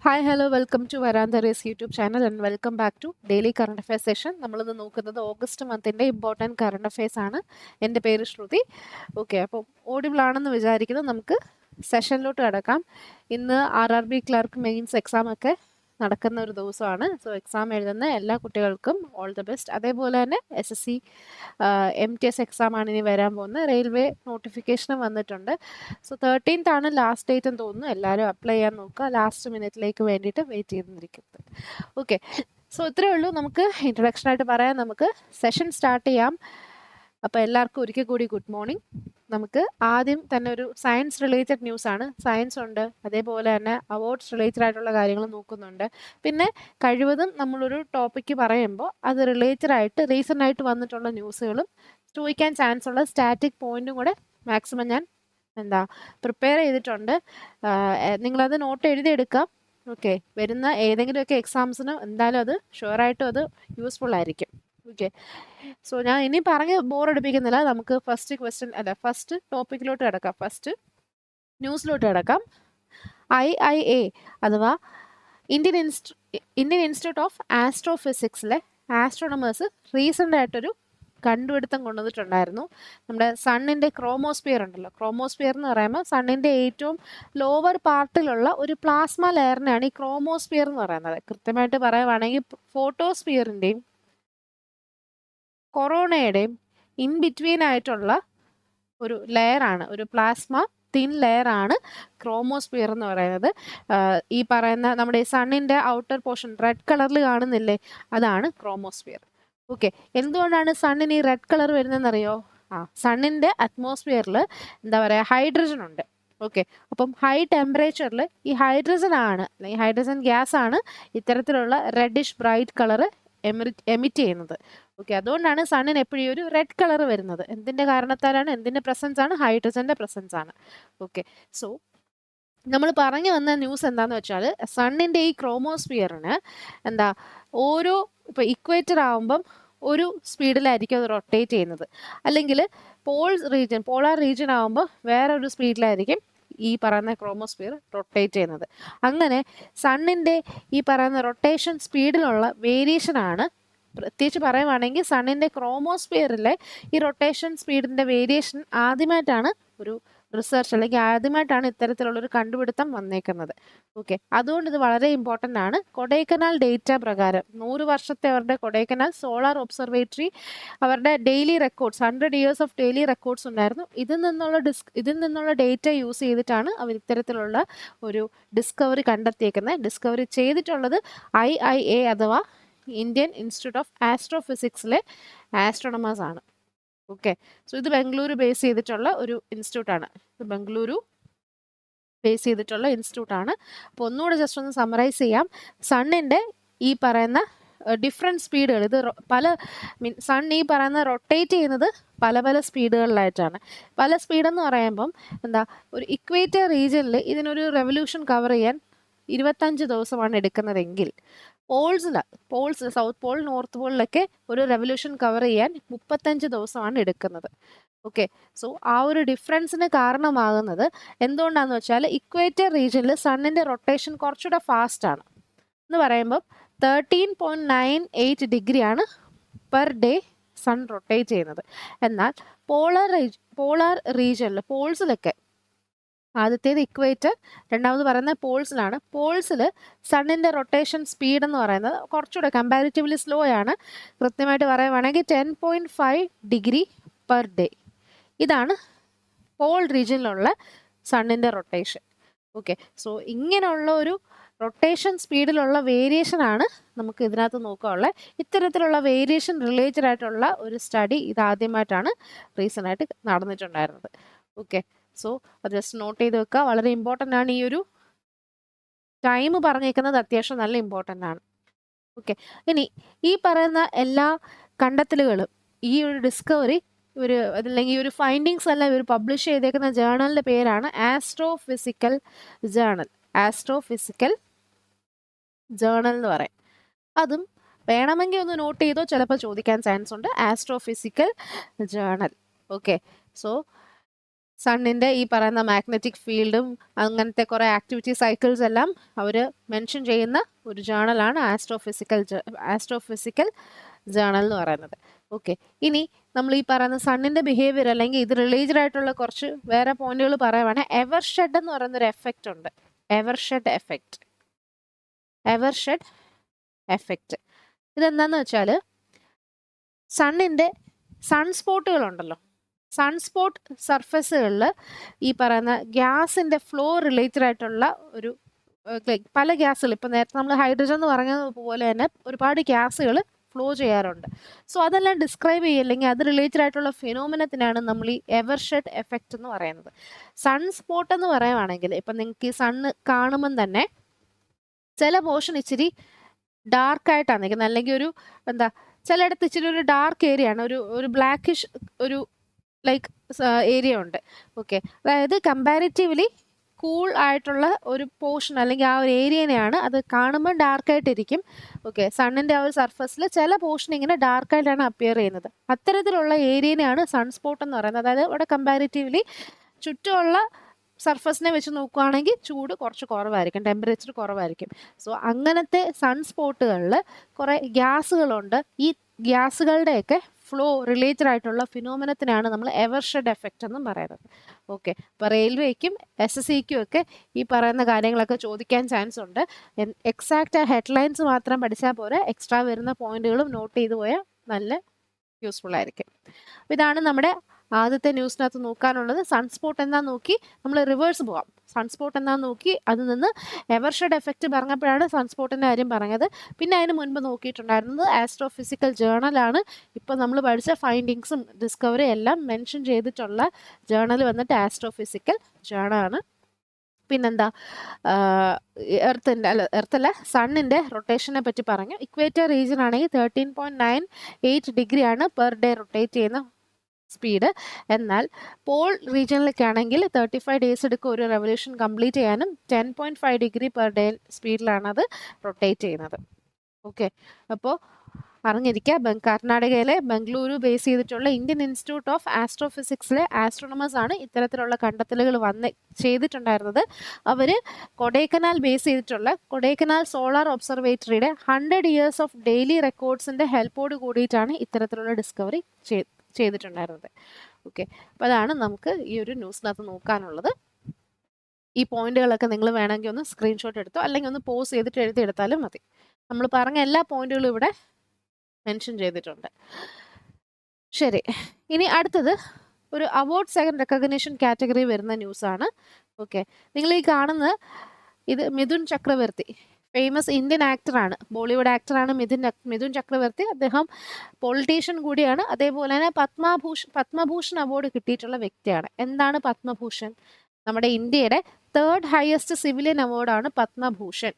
Hi hello welcome to Veranda Race YouTube channel and welcome back to daily current affairs session. നമ്മളിന്ന് നോക്കുന്നത് August മന്തിൻ്റെ important current affairs ആണ്. എൻ്റെ പേര് ശ്രുതി. Okay, അപ്പോൾ ഓഡിബിൾ ആണെന്ന് വിചാരിക്കുന്നു. നമുക്ക് സെഷനിലോട്ട് കിടക്കാം. ഇന്ന് RRB ക്ലർക്ക് മെയിൻസ് എക്സാം ഒക്കെ നടക്കുന്ന ഒരു ദിവസമാണ്. സോ എക്സാം എഴുതുന്ന എല്ലാ കുട്ടികൾക്കും ഓൾ ദി ബെസ്റ്റ്. അതേപോലെ തന്നെ SSC MTS എക്സാം ആണ് ഇനി വരാൻ പോകുന്നത്. റെയിൽവേ നോട്ടിഫിക്കേഷനും വന്നിട്ടുണ്ട്. സോ 13th ആണ് ലാസ്റ്റ് ഡേറ്റ് എന്ന് തോന്നുന്നു. എല്ലാവരും അപ്ലൈ ചെയ്യാൻ നോക്കുക. ലാസ്റ്റ് മിനിറ്റിലേക്ക് വേണ്ടിയിട്ട് വെയിറ്റ് ചെയ്തിരിക്കുന്നത്. ഓക്കെ, സോ ഇത്രയേ ഉള്ളൂ. നമുക്ക് ഇൻട്രൊഡക്ഷൻ ആയിട്ട് പറയാം. നമുക്ക് സെഷൻ സ്റ്റാർട്ട് ചെയ്യാം. അപ്പോൾ എല്ലാവർക്കും ഒരിക്കൽ കൂടി ഗുഡ് മോർണിംഗ്. നമുക്ക് ആദ്യം തന്നെ ഒരു സയൻസ് റിലേറ്റഡ് ന്യൂസ് ആണ്. സയൻസ് ഉണ്ട്, അതേപോലെ തന്നെ അവാർഡ്സ് റിലേറ്റഡ് ആയിട്ടുള്ള കാര്യങ്ങൾ നോക്കുന്നുണ്ട്. പിന്നെ കഴിവതും നമ്മളൊരു ടോപ്പിക്ക് പറയുമ്പോൾ അത് റിലേറ്റഡ് ആയിട്ട് റീസെൻ്റ് ആയിട്ട് വന്നിട്ടുള്ള ന്യൂസുകളും ചോദിക്കാൻ ചാൻസ് ഉള്ള സ്റ്റാറ്റിക് പോയിന്റും കൂടെ മാക്സിമം ഞാൻ പ്രിപ്പയർ ചെയ്തിട്ടുണ്ട്. നിങ്ങളത് നോട്ട് എഴുതിയെടുക്കാം. ഓക്കെ, വരുന്ന ഏതെങ്കിലുമൊക്കെ എക്സാംസിന് എന്തായാലും അത് ഷുവറായിട്ടും അത് യൂസ്ഫുൾ ആയിരിക്കും. ഓക്കെ, സോ ഞാൻ ഇനി പറഞ്ഞ് ബോറടിപ്പിക്കുന്നില്ല. നമുക്ക് ഫസ്റ്റ് ടോപ്പിക്കിലോട്ട് കിടക്കാം. ഫസ്റ്റ് ന്യൂസിലോട്ട് കിടക്കാം. IIA അഥവാ ഇന്ത്യൻ ഇൻസ്റ്റിറ്റ്യൂട്ട് ഓഫ് ആസ്ട്രോഫിസിക്സിലെ ആസ്ട്രോണമേഴ്സ് റീസെൻ്റ് ആയിട്ടൊരു കണ്ടുപിടുത്തം കൊണ്ടുവന്നിട്ടുണ്ടായിരുന്നു. നമ്മുടെ സണ്ണിൻ്റെ ക്രോമോസ്ഫിയർ ഉണ്ടല്ലോ. ക്രോമോസ്ഫിയർ എന്ന് പറയുമ്പോൾ സണ്ണിൻ്റെ ഏറ്റവും ലോവർ പാർട്ടിലുള്ള ഒരു പ്ലാസ്മ ലെയറിനെയാണ് ഈ ക്രോമോസ്ഫിയർ എന്ന് പറയുന്നത്. കൃത്യമായിട്ട് പറയുവാണെങ്കിൽ ഫോട്ടോസ്ഫിയറിൻ്റെയും കൊറോണയുടെയും ഇൻ ബിറ്റ്വീൻ ആയിട്ടുള്ള ഒരു ലെയറാണ്, ഒരു പ്ലാസ്മ തിൻ ലെയറാണ് ക്രോമോസ്ഫിയർ എന്ന് പറയുന്നത്. ഈ പറയുന്ന നമ്മുടെ സണ്ണിൻ്റെ ഔട്ടർ പോർഷൻ റെഡ് കളറിൽ കാണുന്നില്ലേ, അതാണ് ക്രോമോസ്ഫിയർ. ഓക്കെ, എന്തുകൊണ്ടാണ് സണ്ണിന് ഈ റെഡ് കളർ വരുന്നതെന്നറിയോ? സണ്ണിൻ്റെ അറ്റ്മോസ്ഫിയറിൽ ഹൈഡ്രജൻ ഉണ്ട്. ഓക്കെ, അപ്പം ഹൈ ടെമ്പറേച്ചറിൽ ഈ ഹൈഡ്രജൻ ഗ്യാസ് ആണ് ഇത്തരത്തിലുള്ള റെഡിഷ് ബ്രൈറ്റ് കളർ എമിറ്റ് ചെയ്യുന്നത്. ഓക്കെ, അതുകൊണ്ടാണ് സണ്ണിന് എപ്പോഴും ഒരു റെഡ് കളർ വരുന്നത്. എന്തിൻ്റെ കാരണത്താലാണ്? എന്തിൻ്റെ പ്രസൻസ് ആണ്? ഹൈഡ്രജൻ്റെ പ്രസൻസ് ആണ്. ഓക്കെ, സോ നമ്മൾ പറഞ്ഞു വന്ന ന്യൂസ് എന്താണെന്ന് വെച്ചാൽ സണ്ണിൻ്റെ ഈ ക്രോമോസ്ഫിയറിന് ഇപ്പോൾ ഇക്വേറ്റർ ആകുമ്പം ഒരു സ്പീഡിലായിരിക്കും അത് റൊട്ടേറ്റ് ചെയ്യുന്നത്, അല്ലെങ്കിൽ പോളാർ റീജിയൻ ആകുമ്പോൾ വേറൊരു സ്പീഡിലായിരിക്കും ഈ പറയുന്ന ക്രോമോസ്ഫിയർ റൊട്ടേറ്റ് ചെയ്യുന്നത്. അങ്ങനെ സണ്ണിൻ്റെ ഈ പറയുന്ന റൊട്ടേഷൻ സ്പീഡിലുള്ള വേരിയേഷനാണ്. പ്രത്യേകിച്ച് പറയുവാണെങ്കിൽ സണ്ണിൻ്റെ ക്രോമോസ്ഫിയറിലെ ഈ റൊട്ടേഷൻ സ്പീഡിൻ്റെ വേരിയേഷൻ ആദ്യമായിട്ടാണ് ഒരു റിസർച്ച് അല്ലെങ്കിൽ ആദ്യമായിട്ടാണ് ഇത്തരത്തിലുള്ളൊരു കണ്ടുപിടുത്തം വന്നേക്കുന്നത്. ഓക്കെ, അതുകൊണ്ട് ഇത് വളരെ ഇമ്പോർട്ടൻ്റ് ആണ്. കൊടൈക്കനാൽ ഡേറ്റ പ്രകാരം 100 വർഷത്തെ അവരുടെ കൊടൈക്കനാൽ സോളാർ ഒബ്സർവേറ്ററി അവരുടെ daily records 100 years of daily records ഉണ്ടായിരുന്നു. ഇതിൽ നിന്നുള്ള ഡേറ്റ യൂസ് ചെയ്തിട്ടാണ് അവർ ഇത്തരത്തിലുള്ള ഒരു ഡിസ്കവറി കണ്ടെത്തിയേക്കുന്നത്. ഡിസ്കവറി ചെയ്തിട്ടുള്ളത് IIA അഥവാ ഇന്ത്യൻ ഇൻസ്റ്റിറ്റ്യൂട്ട് ഓഫ് ആസ്ട്രോഫിസിക്സിലെ ആസ്ട്രോണമേഴ്സ് ആണ്. ഓക്കെ, സോ ഇത് ബംഗളൂരു ബേസ് ചെയ്തിട്ടുള്ള ഒരു ഇൻസ്റ്റിറ്റ്യൂട്ടാണ്. അപ്പോൾ ഒന്നുകൂടെ ജസ്റ്റ് ഒന്ന് സമറൈസ് ചെയ്യാം. സണ്ണിൻ്റെ ഈ പറയുന്ന ഡിഫറെൻറ്റ് സ്പീഡുകൾ, സൺ ഈ പറയുന്ന റൊട്ടേറ്റ് ചെയ്യുന്നത് പല പല സ്പീഡുകളിലായിട്ടാണ്. പല സ്പീഡെന്ന് പറയുമ്പം ഒരു ഇക്വേറ്റർ റീജിയനിൽ ഇതിനൊരു റെവല്യൂഷൻ കവർ ചെയ്യാൻ 25 ദിവസമാണ് എടുക്കുന്നതെങ്കിൽ പോൾസ് സൗത്ത് പോൾ നോർത്ത് പോളിലൊക്കെ ഒരു റെവല്യൂഷൻ കവർ ചെയ്യാൻ 35 ദിവസമാണ് എടുക്കുന്നത്. ഓക്കെ, സോ ആ ഒരു ഡിഫറൻസിന് കാരണമാകുന്നത് എന്തുകൊണ്ടാണെന്ന് വെച്ചാൽ ഇക്വേറ്റർ റീജിയനിൽ സണ്ണിൻ്റെ റൊട്ടേഷൻ കുറച്ചുകൂടെ ഫാസ്റ്റ് ആണ്. എന്ന് പറയുമ്പോൾ 13.98 ഡിഗ്രിയാണ് പെർ ഡേ സൺ റൊട്ടേറ്റ് ചെയ്യുന്നത്. എന്നാൽ പോളാർ റീജിയനിൽ പോൾസിലൊക്കെ ആദ്യത്തേത് ഇക്വേറ്റർ, രണ്ടാമത് പറയുന്നത് പോൾസിലാണ്. പോൾസിൽ സണ്ണിൻ്റെ റൊട്ടേഷൻ സ്പീഡ് എന്ന് പറയുന്നത് കുറച്ചുകൂടെ കമ്പാരിറ്റീവ്ലി സ്ലോ ആണ്. കൃത്യമായിട്ട് പറയുവാണെങ്കിൽ 10.5 ഡിഗ്രി പെർ ഡേ. ഇതാണ് പോൾ റീജിയനിലുള്ള സണ്ണിൻ്റെ റൊട്ടേഷൻ. ഓക്കെ, സോ ഇങ്ങനെയുള്ള ഒരു റൊട്ടേഷൻ സ്പീഡിലുള്ള വേരിയേഷനാണ് നമുക്ക് ഇതിനകത്ത് നോക്കാനുള്ളത്. ഇത്തരത്തിലുള്ള വേരിയേഷൻ റിലേറ്റഡ് ആയിട്ടുള്ള ഒരു സ്റ്റഡി ഇതാദ്യമായിട്ടാണ് റീസെൻ്റായിട്ട് നടന്നിട്ടുണ്ടായിരുന്നത്. ഓക്കെ, സോ അത് ജസ്റ്റ് നോട്ട് ചെയ്ത് വെക്കുക. വളരെ ഇമ്പോർട്ടൻ്റ് ആണ്. ഈ ഒരു ടൈം പറഞ്ഞേക്കുന്നത് അത്യാവശ്യം നല്ല ഇമ്പോർട്ടൻ്റ് ആണ്. ഓക്കെ, ഇനി ഈ പറയുന്ന എല്ലാ കണ്ടെത്തലുകളും ഈ ഒരു ഡിസ്കവറി അല്ലെങ്കിൽ ഈ ഒരു ഫൈൻഡിങ്സ് എല്ലാം ഇവർ പബ്ലിഷ് ചെയ്തേക്കുന്ന ജേണലിൻ്റെ പേരാണ് ആസ്ട്രോഫിസിക്കൽ ജേണൽ എന്ന് പറയും. അതും വേണമെങ്കിൽ ഒന്ന് നോട്ട് ചെയ്തോ, ചിലപ്പോൾ ചോദിക്കാൻ ചാൻസ് ഉണ്ട്. Astrophysical journal. ഓക്കെ, സോ സണ്ണിൻ്റെ ഈ പറയുന്ന മാഗ്നറ്റിക് ഫീൽഡും അങ്ങനത്തെ കുറേ ആക്ടിവിറ്റി സൈക്കിൾസ് എല്ലാം അവർ മെൻഷൻ ചെയ്യുന്ന ഒരു ജേണലാണ് ആസ്ട്രോഫിസിക്കൽ ജേണൽ എന്ന് പറയുന്നത്. ഓക്കെ, ഇനി നമ്മൾ ഈ പറയുന്ന സണ്ണിൻ്റെ ബിഹേവിയർ അല്ലെങ്കിൽ ഇത് റിലേറ്റഡ് ആയിട്ടുള്ള കുറച്ച് വേറെ പോയിന്റുകൾ പറയുവാണെങ്കിൽ എവർഷെഡ് എന്ന് പറയുന്നൊരു എഫക്റ്റ് ഉണ്ട്. എവർഷെഡ് എഫക്റ്റ് ഇതെന്താന്ന് വെച്ചാൽ സൺസ്പോട്ടുകളുണ്ടല്ലോ, സൺസ്പോട്ട് സർഫസുകളിൽ ഈ പറയുന്ന ഗ്യാസിൻ്റെ ഫ്ലോ റിലേറ്റഡ് ആയിട്ടുള്ള ഒരു പല ഗ്യാസുകൾ, ഇപ്പം നേരത്തെ നമ്മൾ ഹൈഡ്രജൻ എന്ന് പറഞ്ഞതുപോലെ തന്നെ ഒരുപാട് ഗ്യാസുകൾ ഫ്ലോ ചെയ്യാറുണ്ട്. സോ അതെല്ലാം ഡിസ്ക്രൈബ് ചെയ്യുക അല്ലെങ്കിൽ അത് റിലേറ്റഡ് ആയിട്ടുള്ള ഫിനോമിനത്തിനാണ് നമ്മൾ ഈ എവർഷെഡ് എഫക്റ്റ് എന്ന് പറയുന്നത്. സൺസ്പോട്ട് എന്ന് പറയുവാണെങ്കിൽ ഇപ്പം നിങ്ങൾക്ക് ഈ സണ്ണ് കാണുമ്പം തന്നെ ചില പോർഷൻ ഇച്ചിരി ഡാർക്കായിട്ടാണ് നിൽക്കുന്നത്, അല്ലെങ്കിൽ ഒരു എന്താ ചിലയിടത്ത് ഇച്ചിരി ഒരു ഡാർക്ക് ഏരിയ ആണ്, ഒരു ബ്ലാക്കിഷ് ഒരു ലൈക്ക് ഏരിയ ഉണ്ട്. ഓക്കെ, അതായത് കമ്പാരിറ്റീവ്ലി കൂൾ ആയിട്ടുള്ള ഒരു പോർഷൻ അല്ലെങ്കിൽ ആ ഒരു ഏരിയനെയാണ് അത് കാണുമ്പോൾ ഡാർക്കായിട്ടിരിക്കും. ഓക്കെ, സണ്ണിൻ്റെ ആ ഒരു സർഫസിൽ ചില പോർഷൻ ഇങ്ങനെ ഡാർക്കായിട്ടാണ് അപ്പിയർ ചെയ്യുന്നത്. അത്തരത്തിലുള്ള ഏരിയനെയാണ് സൺസ്പോട്ട് എന്ന് പറയുന്നത്. അതായത് അവിടെ കമ്പാരിറ്റീവ്ലി ചുറ്റുമുള്ള സർഫസിനെ വെച്ച് നോക്കുകയാണെങ്കിൽ ചൂട് കുറച്ച് കുറവായിരിക്കും, ടെമ്പറേച്ചർ കുറവായിരിക്കും. സോ അങ്ങനത്തെ സൺസ്പോട്ടുകളിൽ കുറേ ഗ്യാസുകളുണ്ട്. ഈ ഗ്യാസുകളുടെയൊക്കെ ഫ്ലോ റിലേറ്റഡ് ആയിട്ടുള്ള ഫിനോമിനത്തിനാണ് നമ്മൾ എവർഷെഡ് എഫക്റ്റ് എന്നും പറയുന്നത്. ഓക്കെ, അപ്പോൾ റെയിൽവേക്കും SSCക്കും ഒക്കെ ഈ പറയുന്ന കാര്യങ്ങളൊക്കെ ചോദിക്കാൻ ചാൻസ് ഉണ്ട്. എക്സാക്റ്റ് ആ ഹെഡ്ലൈൻസ് മാത്രം പഠിച്ചാൽ പോരെ, എക്സ്ട്രാ വരുന്ന പോയിന്റുകളും നോട്ട് ചെയ്തു പോയാൽ നല്ല യൂസ്ഫുൾ ആയിരിക്കും. ഇതാണ് നമ്മുടെ ആദ്യത്തെ ന്യൂസിനകത്ത് നോക്കാനുള്ളത്. സൺസ്പോട്ട് എന്താന്ന് നോക്കി നമ്മൾ റിവേഴ്സ് പോവാം. സൺസ്പോട്ട് എന്താന്ന് നോക്കി അതിൽ നിന്ന് എവർഷെഡ് എഫക്റ്റ് പറഞ്ഞപ്പോഴാണ് സൺസ്പോട്ടിൻ്റെ കാര്യം പറഞ്ഞത്. പിന്നെ അതിന് മുൻപ് നോക്കിയിട്ടുണ്ടായിരുന്നത് ആസ്ട്രോഫിസിക്കൽ ജേണലാണ്. ഇപ്പം നമ്മൾ പഠിച്ച ഫൈൻഡിങ്സും ഡിസ്കവറി എല്ലാം മെൻഷൻ ചെയ്തിട്ടുള്ള ജേണൽ വന്നിട്ട് ആസ്ട്രോഫിസിക്കൽ ജേണലാണ്. പിന്നെന്താ, എർത്തല്ല സണ്ണിൻ്റെ റൊട്ടേഷനെ പറ്റി പറഞ്ഞു. ഇക്വേറ്റർ റീജിയൻ ആണെങ്കിൽ 13.98 ഡിഗ്രിയാണ് പെർ ഡേ റൊട്ടേറ്റ് ചെയ്യുന്ന സ്പീഡ്. എന്നാൽ പോൾ റീജിയനിലൊക്കെ ആണെങ്കിൽ 35 ഡേയ്സ് എടുക്കും ഒരു റെവല്യൂഷൻ കംപ്ലീറ്റ് ചെയ്യാനും. 10.5 ഡിഗ്രി പെർ ഡേ സ്പീഡിലാണ് അത് റൊട്ടേറ്റ് ചെയ്യുന്നത്. ഓക്കെ, അപ്പോൾ അറിഞ്ഞിരിക്കുക, കർണാടകയിലെ ബംഗളൂരു ബേസ് ചെയ്തിട്ടുള്ള ഇന്ത്യൻ ഇൻസ്റ്റിറ്റ്യൂട്ട് ഓഫ് ആസ്ട്രോഫിസിക്സിലെ ആസ്ട്രോണമേഴ്സ് ആണ് ഇത്തരത്തിലുള്ള കണ്ടെത്തലുകൾ ചെയ്തിട്ടുണ്ടായിരുന്നത്. അവർ കൊടൈക്കനാൽ ബേസ് ചെയ്തിട്ടുള്ള കൊടൈക്കനാൽ സോളാർ ഒബ്സർവേറ്ററിയുടെ 100 years ഓഫ് ഡെയിലി റെക്കോർഡ്സിൻ്റെ ഹെൽപ്പോട് കൂടിയിട്ടാണ് ഇത്തരത്തിലുള്ള ഡിസ്കവറി ചെയ്തിട്ടുണ്ടായിരുന്നത്. ഓക്കെ, അപ്പോൾ അതാണ് നമുക്ക് ഈ ഒരു ന്യൂസിനകത്ത് നോക്കാനുള്ളത്. ഈ പോയിന്റുകളൊക്കെ നിങ്ങൾ വേണമെങ്കിൽ ഒന്ന് സ്ക്രീൻഷോട്ട് എടുത്തോ അല്ലെങ്കിൽ ഒന്ന് പോസ് ചെയ്തിട്ട് എഴുതിയെടുത്താലും മതി. നമ്മൾ പറഞ്ഞ എല്ലാ പോയിന്റുകളും ഇവിടെ മെൻഷൻ ചെയ്തിട്ടുണ്ട്. ശരി, ഇനി അടുത്തത് ഒരു അവാർഡ്സ് ആൻഡ് റെക്കഗ്നീഷൻ കാറ്റഗറി വരുന്ന ന്യൂസാണ്. ഓക്കെ, നിങ്ങൾ ഈ കാണുന്ന ഇത് മിഥുൻ ചക്രവർത്തി, ഫേമസ് ഇന്ത്യൻ ആക്ടറാണ്, ബോളിവുഡ് ആക്ടറാണ് മിഥുൻ ചക്രവർത്തി. അദ്ദേഹം പൊളിറ്റീഷ്യൻ കൂടിയാണ്. അതേപോലെ തന്നെ പത്മഭൂഷൺ അവാർഡ് കിട്ടിയിട്ടുള്ള വ്യക്തിയാണ്. എന്താണ് പത്മഭൂഷൺ? നമ്മുടെ ഇന്ത്യയുടെ 3rd ഹയസ്റ്റ് സിവിലിയൻ അവാർഡാണ് പത്മഭൂഷൺ.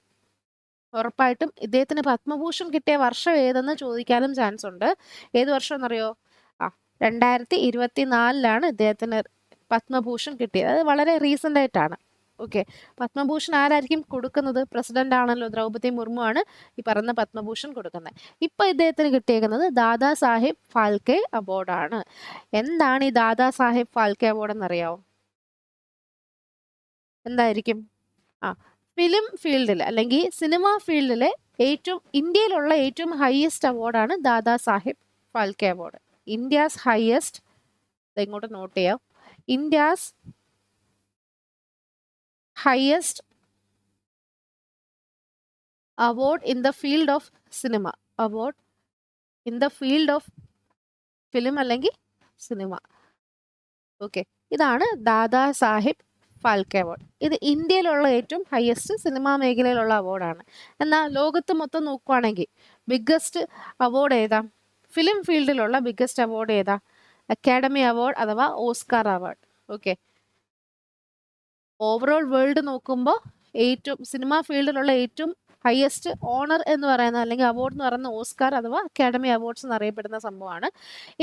ഉറപ്പായിട്ടും ഇദ്ദേഹത്തിന് പത്മഭൂഷൺ കിട്ടിയ വർഷം ഏതെന്ന് ചോദിക്കാനും ചാൻസ് ഉണ്ട്. ഏത് വർഷം എന്നറിയോ? 2024 ഇദ്ദേഹത്തിന് പത്മഭൂഷൺ കിട്ടിയത്. അത് വളരെ റീസെൻ്റ് ആയിട്ടാണ്. ഓക്കെ, പത്മഭൂഷൺ ആരായിരിക്കും കൊടുക്കുന്നത്? പ്രസിഡന്റ് ആണല്ലോ, ദ്രൗപദി മുർമു ആണ് ഈ പറയുന്ന പത്മഭൂഷൺ കൊടുക്കുന്നത്. ഇപ്പൊ ഇദ്ദേഹത്തിന് കിട്ടിയേക്കുന്നത് ദാദാ സാഹിബ് ഫാൽക്കെ അവാർഡാണ്. എന്താണ് ഈ ദാദാ സാഹിബ് ഫാൽക്കെ അവാർഡ് എന്നറിയാവോ? എന്തായിരിക്കും? ഫിലിം ഫീൽഡിൽ അല്ലെങ്കിൽ സിനിമ ഫീൽഡിലെ ഇന്ത്യയിലുള്ള ഏറ്റവും ഹയസ്റ്റ് അവാർഡാണ് Dada Saheb Phalke award. India's highest, ഇങ്ങോട്ട് നോട്ട് ചെയ്യാം, India's highest award in the field of cinema, award in the field of film അല്ലെങ്കിൽ സിനിമ. ഓക്കെ, ഇതാണ് ദാദാ സാഹിബ് ഫാൽക്കെ അവാർഡ്. ഇത് ഇന്ത്യയിലുള്ള ഏറ്റവും ഹയസ്റ്റ് സിനിമാ മേഖലയിലുള്ള അവാർഡാണ്. എന്നാൽ ലോകത്ത് മൊത്തം നോക്കുവാണെങ്കിൽ ബിഗ്ഗസ്റ്റ് അവാർഡ് ഏതാ? ഫിലിം ഫീൽഡിലുള്ള ബിഗ്ഗസ്റ്റ് അവാർഡ് ഏതാ? അക്കാഡമി അവാർഡ് അഥവാ Oscar award. Okay, overall world നോക്കുമ്പോൾ ഏറ്റവും സിനിമാ ഫീൽഡിലുള്ള ഏറ്റവും ഹയസ്റ്റ് ഓണർ എന്ന് പറയുന്ന അല്ലെങ്കിൽ അവാർഡ് എന്ന് പറയുന്ന ഓസ്കാർ അഥവാ അക്കാഡമി അവാർഡ്സ് എന്നറിയപ്പെടുന്ന സംഭവമാണ്.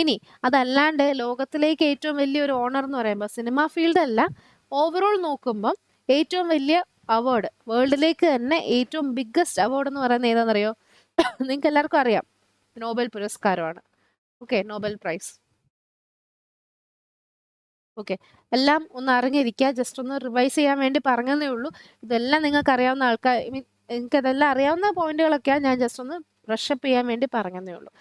ഇനി അതല്ലാണ്ട് ലോകത്തിലേക്ക് ഏറ്റവും വലിയൊരു ഓണർ എന്ന് പറയുമ്പോൾ സിനിമാ ഫീൽഡ് അല്ല, ഓവറോൾ നോക്കുമ്പം ഏറ്റവും വലിയ അവാർഡ് വേൾഡിലേക്ക് തന്നെ ഏറ്റവും ബിഗ്ഗസ്റ്റ് അവാർഡ് എന്ന് പറയുന്നത് ഏതാണെന്നറിയോ? നിങ്ങൾക്ക് എല്ലാവർക്കും അറിയാം, നോബൽ പുരസ്കാരമാണ്. Okay, Nobel prize. ഓക്കെ, എല്ലാം ഒന്ന് അറിഞ്ഞിരിക്കുക. ജസ്റ്റ് ഒന്ന് റിവൈസ് ചെയ്യാൻ വേണ്ടി പറഞ്ഞതേ ഉള്ളൂ. ഇതെല്ലാം നിങ്ങൾക്ക് അറിയാവുന്ന ആൾക്കാർ, ഐ മീൻ എനിക്ക് അതെല്ലാം അറിയാവുന്ന പോയിന്റുകളൊക്കെയാണ്, ഞാൻ ജസ്റ്റ് ഒന്ന് ബ്രഷപ്പ് ചെയ്യാൻ വേണ്ടി പറഞ്ഞതേ ഉള്ളൂ.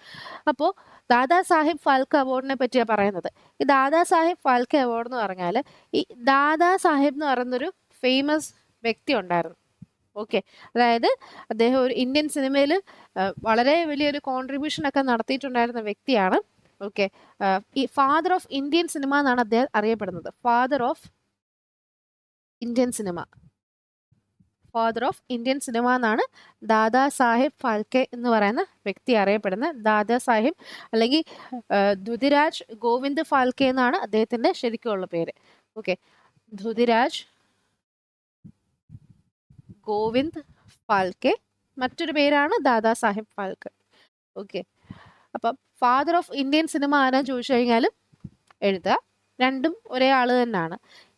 അപ്പോൾ ദാദാ സാഹിബ് ഫാൽക്കെ അവാർഡിനെ പറ്റിയാണ് പറയുന്നത്. ഈ ദാദാ സാഹിബ് ഫാൽക്കെ അവാർഡ് എന്ന് പറഞ്ഞാൽ, ഈ ദാദാ സാഹിബ് എന്ന് പറയുന്നൊരു ഫേമസ് വ്യക്തി ഉണ്ടായിരുന്നു. ഓക്കെ, അതായത് അദ്ദേഹം ഒരു ഇന്ത്യൻ സിനിമയിൽ വളരെ വലിയൊരു കോൺട്രിബ്യൂഷൻ ഒക്കെ നടത്തിയിട്ടുണ്ടായിരുന്ന വ്യക്തിയാണ്. ഓക്കെ, ഈ ഫാദർ ഓഫ് ഇന്ത്യൻ സിനിമ എന്നാണ് അദ്ദേഹം അറിയപ്പെടുന്നത്. Father of Indian cinema, father of Indian cinema എന്നാണ് ദാദാ സാഹിബ് ഫാൽക്കെ എന്ന് പറയുന്ന വ്യക്തി അറിയപ്പെടുന്നത്. ദാദാ സാഹിബ് അല്ലെങ്കിൽ ധൃതിരാജ് ഗോവിന്ദ് ഫാൽക്കെ എന്നാണ് അദ്ദേഹത്തിന്റെ ശരിക്കുള്ള പേര്. ഓക്കെ, ധൃതിരാജ് ഗോവിന്ദ് ഫാൽക്കെ, മറ്റൊരു പേരാണ് ദാദാ സാഹിബ് ഫാൽക്കെ. ഓക്കെ, അപ്പം ഫാദർ ഓഫ് ഇന്ത്യൻ സിനിമ ആരാന്ന് ചോദിച്ചു കഴിഞ്ഞാൽ എഴുതുക, രണ്ടും ഒരേ ആള് തന്നെയാണ്.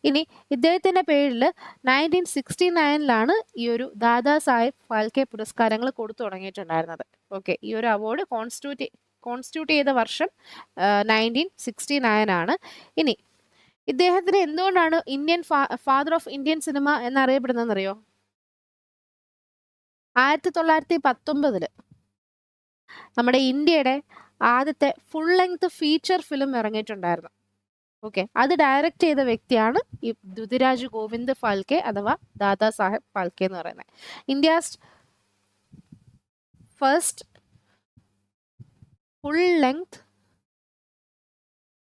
ഇനി ഇദ്ദേഹത്തിന്റെ പേരിൽ 1969 ഈ ഒരു ദാദാ സാഹിബ് ഫാൽക്കെ പുരസ്കാരങ്ങൾ കൊടുത്തു തുടങ്ങിയിട്ടുണ്ടായിരുന്നത്. ഓക്കെ, ഈ ഒരു അവാർഡ് കോൺസ്റ്റിറ്റ്യൂട്ട് ചെയ്ത വർഷം 1969 ആണ്. ഇനി ഇദ്ദേഹത്തിന് എന്തുകൊണ്ടാണ് ഫാദർ ഓഫ് ഇന്ത്യൻ സിനിമ എന്നറിയപ്പെടുന്നതെന്നറിയോ? 1919 നമ്മുടെ ഇന്ത്യയുടെ ആദ്യത്തെ ഫുൾ ലെങ്ത് ഫീച്ചർ ഫിലിം ഇറങ്ങിയിട്ടുണ്ടായിരുന്നു. ഓക്കെ, അത് ഡയറക്റ്റ് ചെയ്ത വ്യക്തിയാണ് ഈ ധൃതിരാജ് ഗോവിന്ദ് ഫാൽക്കെ അഥവാ ദാദാ സാഹിബ് ഫാൽക്കെ എന്ന് പറയുന്നത്. ഇന്ത്യസ് ഫസ്റ്റ് ഫുൾ ലെങ്ത്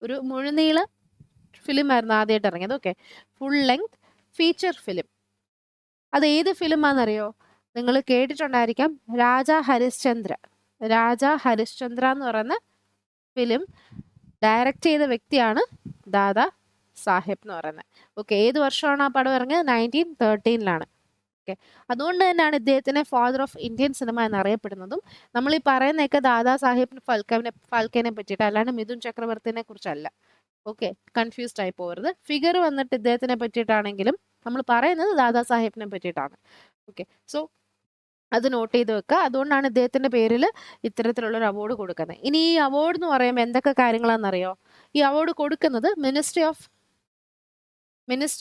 ഒരു മുഴുനീള ഫിലിം ആയിരുന്നു ആദ്യമായിട്ട് ഇറങ്ങിയത്. Okay, full length feature film. അത് ഏത് ഫിലിം ആണെന്നറിയോ? നിങ്ങൾ കേട്ടിട്ടുണ്ടായിരിക്കാം, രാജാ ഹരിശ്ചന്ദ്ര. രാജാ ഹരിശ്ചന്ദ്ര എന്ന് പറയുന്ന ഫിലിം ഡയറക്റ്റ് ചെയ്ത വ്യക്തിയാണ് ദാദാ സാഹിബ് എന്ന് പറയുന്നത്. ഓക്കെ, ഏത് വർഷമാണ് ആ പടം ഇറങ്ങിയത്? 1913. ഓക്കെ, അതുകൊണ്ട് തന്നെയാണ് ഇദ്ദേഹത്തിനെ ഫാദർ ഓഫ് ഇന്ത്യൻ സിനിമ എന്നറിയപ്പെടുന്നതും. നമ്മൾ ഈ പറയുന്നതൊക്കെ ദാദാ സാഹിബ് ഫാൽക്കെനെ പറ്റിയിട്ട്, അല്ലാണ്ട് മിഥുൻ ചക്രവർത്തിനെ കുറിച്ചല്ല. ഓക്കെ, കൺഫ്യൂസ്ഡ് ആയി പോകരുത്. ഫിഗർ വന്നിട്ട് ഇദ്ദേഹത്തിനെ പറ്റിയിട്ടാണെങ്കിലും നമ്മൾ പറയുന്നത് ദാദാ സാഹിബിനെ പറ്റിയിട്ടാണ്. ഓക്കെ, സോ അത് നോട്ട് ചെയ്ത് വെക്കുക. അതുകൊണ്ടാണ് ഇദ്ദേഹത്തിന്റെ പേരിൽ ഇത്തരത്തിലുള്ളൊരു അവാർഡ് കൊടുക്കുന്നത്. ഇനി ഈ അവാർഡ് എന്ന് പറയുമ്പോൾ എന്തൊക്കെ കാര്യങ്ങളാണെന്നറിയോ? ഈ അവാർഡ് കൊടുക്കുന്നത് ministry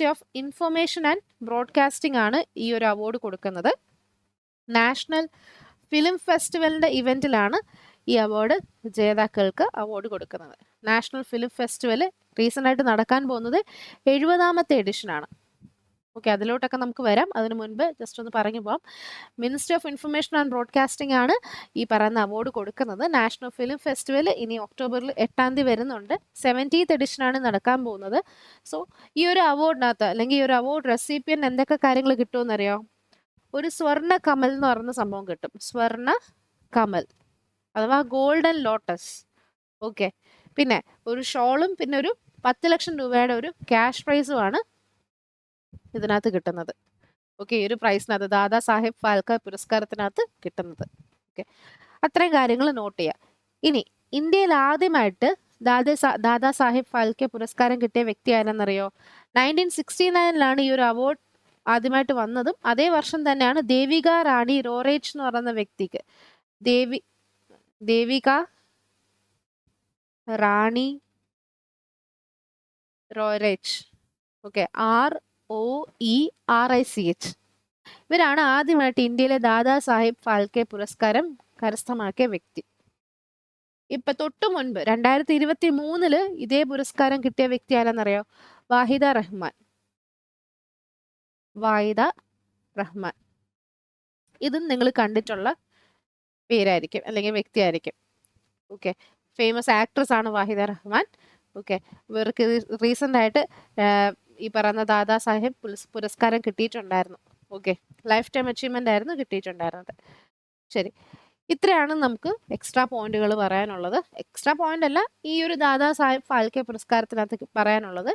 of information and broadcasting ആണ് ഈ ഒരു അവാർഡ് കൊടുക്കുന്നത്. നാഷണൽ ഫിലിം ഫെസ്റ്റിവലിന്റെ ഇവന്റിലാണ് ഈ അവാർഡ് ജേതാക്കൾക്ക് അവാർഡ് കൊടുക്കുന്നത്. നാഷണൽ ഫിലിം ഫെസ്റ്റിവൽ റീസെന്റ് ആയിട്ട് നടക്കാൻ പോകുന്നത് 70ാമത്തെ എഡിഷനാണ്. ഓക്കെ, അതിലോട്ടൊക്കെ നമുക്ക് വരാം. അതിനു മുൻപ് ജസ്റ്റ് ഒന്ന് പറഞ്ഞു പോവാം. Ministry of information and broadcasting ആണ് ഈ പറയുന്ന അവാർഡ് കൊടുക്കുന്നത്. നാഷണൽ ഫിലിം ഫെസ്റ്റിവൽ ഇനി ഒക്ടോബറിൽ 8 വരുന്നുണ്ട്. 70th എഡിഷനാണ് നടക്കാൻ പോകുന്നത്. സോ ഈ ഒരു അവാർഡിനകത്ത് അല്ലെങ്കിൽ ഈ ഒരു അവാർഡ് റെസിപ്പിയൻ എന്തൊക്കെ കാര്യങ്ങൾ കിട്ടുമെന്നറിയോ? ഒരു സ്വർണ്ണ കമൽ എന്ന് പറയുന്ന സംഭവം കിട്ടും. സ്വർണ്ണ കമൽ അഥവാ ഗോൾഡൻ ലോട്ടസ്. ഓക്കെ, പിന്നെ ഒരു ഷോളും പിന്നെ ഒരു 10 ലക്ഷം രൂപയുടെ ഒരു ക്യാഷ് പ്രൈസുമാണ് ഇതിനകത്ത് കിട്ടുന്നത്. ഓക്കെ, ഈ ഒരു പ്രൈസിനകത്ത് ദാദാ സാഹിബ് ഫാൽക്കെ പുരസ്കാരത്തിനകത്ത് കിട്ടുന്നത്. ഓക്കെ, അത്രയും കാര്യങ്ങൾ നോട്ട് ചെയ്യുക. ഇനി ഇന്ത്യയിൽ ആദ്യമായിട്ട് ദാദാ സാഹിബ് ഫാൽക്കെ പുരസ്കാരം കിട്ടിയ വ്യക്തി ആരെന്നറിയോ? 1969 ഈ ഒരു അവാർഡ് ആദ്യമായിട്ട് വന്നതും അതേ വർഷം തന്നെയാണ് ദേവിക റാണി റോറേച്ച് എന്ന് പറയുന്ന വ്യക്തിക്ക്. Devika Rani Roerich. Okay, ROERICH. ഇവരാണ് ആദ്യമായിട്ട് ഇന്ത്യയിലെ ദാദാ സാഹിബ് ഫാൽക്കെ പുരസ്കാരം കരസ്ഥമാക്കിയ വ്യക്തി. ഇപ്പൊ തൊട്ടു മുൻപ് 2023 ഇതേ പുരസ്കാരം കിട്ടിയ വ്യക്തി ആരാന്നറിയോ? വാഹിദ റഹ്മാൻ. ഇതും നിങ്ങൾ കണ്ടിട്ടുള്ള പേരായിരിക്കും അല്ലെങ്കിൽ വ്യക്തിയായിരിക്കും. ഓക്കെ, ഫേമസ് ആക്ട്രസ് ആണ് വാഹിദ റഹ്മാൻ. ഓക്കെ, ഇവർക്ക് റീസെന്റ് ആയിട്ട് ഈ പറയുന്ന ദാദാ സാഹിബ് പുരസ്കാരം കിട്ടിയിട്ടുണ്ടായിരുന്നു. ഓക്കെ, ലൈഫ് ടൈം അച്ചീവ്മെന്റ് ആയിരുന്നു കിട്ടിയിട്ടുണ്ടായിരുന്നത്. ശരി, ഇത്രയാണ് നമുക്ക് എക്സ്ട്രാ പോയിന്റുകൾ പറയാനുള്ളത്. എക്സ്ട്രാ പോയിന്റ് അല്ല, ഈ ഒരു ദാദാ സാഹിബ് ഫാൽക്കെ പുരസ്കാരത്തിനകത്ത് പറയാനുള്ളത്.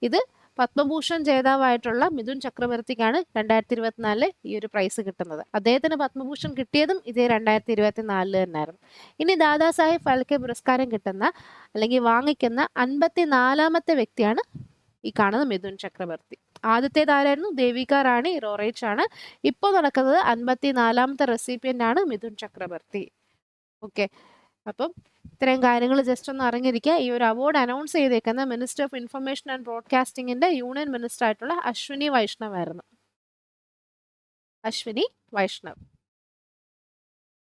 ഇത് പത്മഭൂഷൺ ജേതാവായിട്ടുള്ള മിഥുൻ ചക്രവർത്തിക്കാണ് 2024 ഈ ഒരു പ്രൈസ് കിട്ടുന്നത്. അദ്ദേഹത്തിന് പത്മഭൂഷൺ കിട്ടിയതും ഇതേ 2024 തന്നെയായിരുന്നു. ഇനി ദാദാ സാഹിബ് ഫാൽക്കെ പുരസ്കാരം കിട്ടുന്ന അല്ലെങ്കിൽ വാങ്ങിക്കുന്ന 54ാമത്തെ വ്യക്തിയാണ് ഈ കാണുന്ന മിഥുൻ ചക്രവർത്തി. ആദ്യത്തേതാരായിരുന്നു? ദേവിക റാണി റോറേച്ച് ആണ്. ഇപ്പോൾ നടക്കുന്നത് 54ാമത്തെ റെസിപ്പിയന്റ് ആണ് മിഥുൻ ചക്രവർത്തി. ഓക്കെ, അപ്പം ഇത്രയും കാര്യങ്ങൾ ജസ്റ്റ് ഒന്ന് അറിഞ്ഞിരിക്കുക. ഈ ഒരു അവാർഡ് അനൗൺസ് ചെയ്തേക്കുന്ന മിനിസ്റ്റർ ഓഫ് ഇൻഫർമേഷൻ ആൻഡ് ബ്രോഡ്കാസ്റ്റിംഗിന്റെ യൂണിയൻ മിനിസ്റ്റർ ആയിട്ടുള്ള അശ്വിനി വൈഷ്ണവ് ആയിരുന്നു. അശ്വിനി വൈഷ്ണവ്.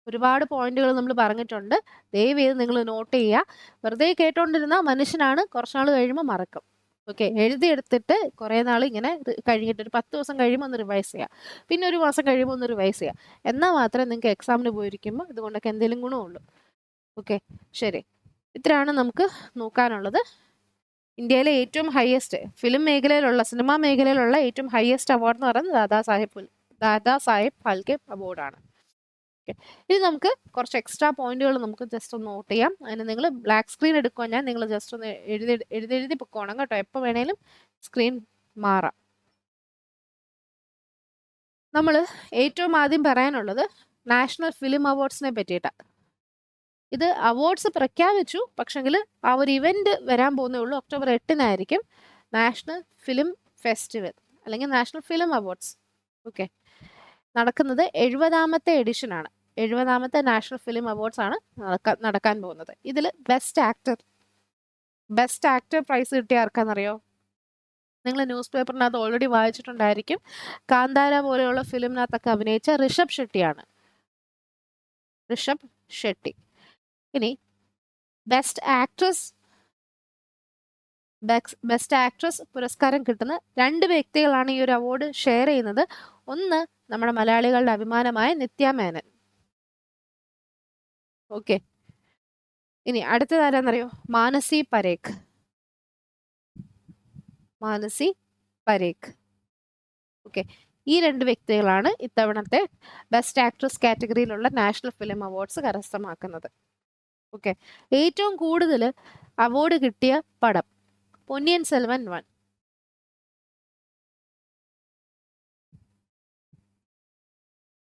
ഒരുപാട് പോയിന്റുകൾ നമ്മൾ പറഞ്ഞിട്ടുണ്ട്. ദയവ് ചെയ്ത് നിങ്ങൾ നോട്ട് ചെയ്യുക. വെറുതെ കേട്ടോണ്ടിരുന്ന മനുഷ്യനാണ് കുറച്ചുനാൾ കഴിയുമ്പോൾ മറക്കും. ഓക്കെ, എഴുതിയെടുത്തിട്ട് കുറേ നാൾ ഇങ്ങനെ കഴിഞ്ഞിട്ട് ഒരു 10 ദിവസം കഴിയുമ്പോൾ ഒന്ന് റിവൈസ് ചെയ്യുക, പിന്നെ ഒരു മാസം കഴിയുമ്പോൾ ഒന്ന് റിവൈസ് ചെയ്യുക. എന്നാൽ മാത്രമേ നിങ്ങൾക്ക് എക്സാമിന് പോയിരിക്കുമ്പോൾ ഇതുകൊണ്ടൊക്കെ എന്തെങ്കിലും ഗുണമുള്ളൂ. ഓക്കെ, ശരി. ഇത്രയാണ് നമുക്ക് നോക്കാനുള്ളത്. ഇന്ത്യയിലെ ഏറ്റവും ഹയസ്റ്റ് സിനിമാ മേഖലയിലുള്ള ഏറ്റവും ഹയസ്റ്റ് അവാർഡ് എന്ന് പറയുന്നത് ദാദാ സാഹിബ് ഫാൽക്കെ അവാർഡാണ്. ഓക്കെ, ഇനി നമുക്ക് കുറച്ച് എക്സ്ട്രാ പോയിന്റുകൾ നമുക്ക് ജസ്റ്റ് ഒന്ന് നോട്ട് ചെയ്യാം. അതിന് നിങ്ങൾ ബ്ലാക്ക് സ്ക്രീൻ എടുക്കുക, നിങ്ങൾ ജസ്റ്റ് ഒന്ന് എഴുതി പൊക്കോണം കേട്ടോ. എപ്പോൾ വേണേലും സ്ക്രീൻ മാറാം. നമ്മൾ ഏറ്റവും ആദ്യം പറയാനുള്ളത് നാഷണൽ ഫിലിം അവാർഡ്സിനെ പറ്റിയിട്ടാണ്. ഇത് അവാർഡ്സ് പ്രഖ്യാപിച്ചു, പക്ഷെങ്കിൽ ആ ഒരു ഇവന്റ് വരാൻ പോകുന്നേ ഉള്ളൂ. ഒക്ടോബർ 8-നായിരിക്കും നാഷണൽ ഫിലിം ഫെസ്റ്റിവൽ അല്ലെങ്കിൽ നാഷണൽ ഫിലിം അവാർഡ്സ്. ഓക്കെ, നടക്കുന്നത് 70ാമത്തെ എഡിഷനാണ്. 70ാമത്തെ നാഷണൽ ഫിലിം അവാർഡ്സ് ആണ് നടക്കാൻ പോകുന്നത്. ഇതിൽ ബെസ്റ്റ് ആക്ടർ പ്രൈസ് കിട്ടിയ ആർക്കാണെന്നറിയോ? നിങ്ങൾ ന്യൂസ് പേപ്പറിനകത്ത് ഓൾറെഡി വായിച്ചിട്ടുണ്ടായിരിക്കും. കാന്താര പോലെയുള്ള ഫിലിമിനകത്തൊക്കെ അഭിനയിച്ച ഋഷഭ് ഷെട്ടി. ഇനി ബെസ്റ്റ് ആക്ട്രസ് പുരസ്കാരം കിട്ടുന്ന 2 വ്യക്തികളാണ് ഈ ഒരു അവാർഡ് ഷെയർ ചെയ്യുന്നത്. ഒന്ന് നമ്മുടെ മലയാളികളുടെ അഭിമാനമായ നിത്യ മേനൻ. ഓക്കെ, ഇനി അടുത്തതാരാന്നറിയോ? മാനസി പരേഖ്. ഓക്കെ, ഈ 2 വ്യക്തികളാണ് ഇത്തവണത്തെ ബെസ്റ്റ് ആക്ട്രസ് കാറ്റഗറിയിലുള്ള നാഷണൽ ഫിലിം അവാർഡ്സ് കരസ്ഥമാക്കുന്നത്. ഓക്കെ, ഏറ്റവും കൂടുതൽ അവാർഡ് കിട്ടിയ പടം പൊന്നിയിൻ സെൽവൻ 1.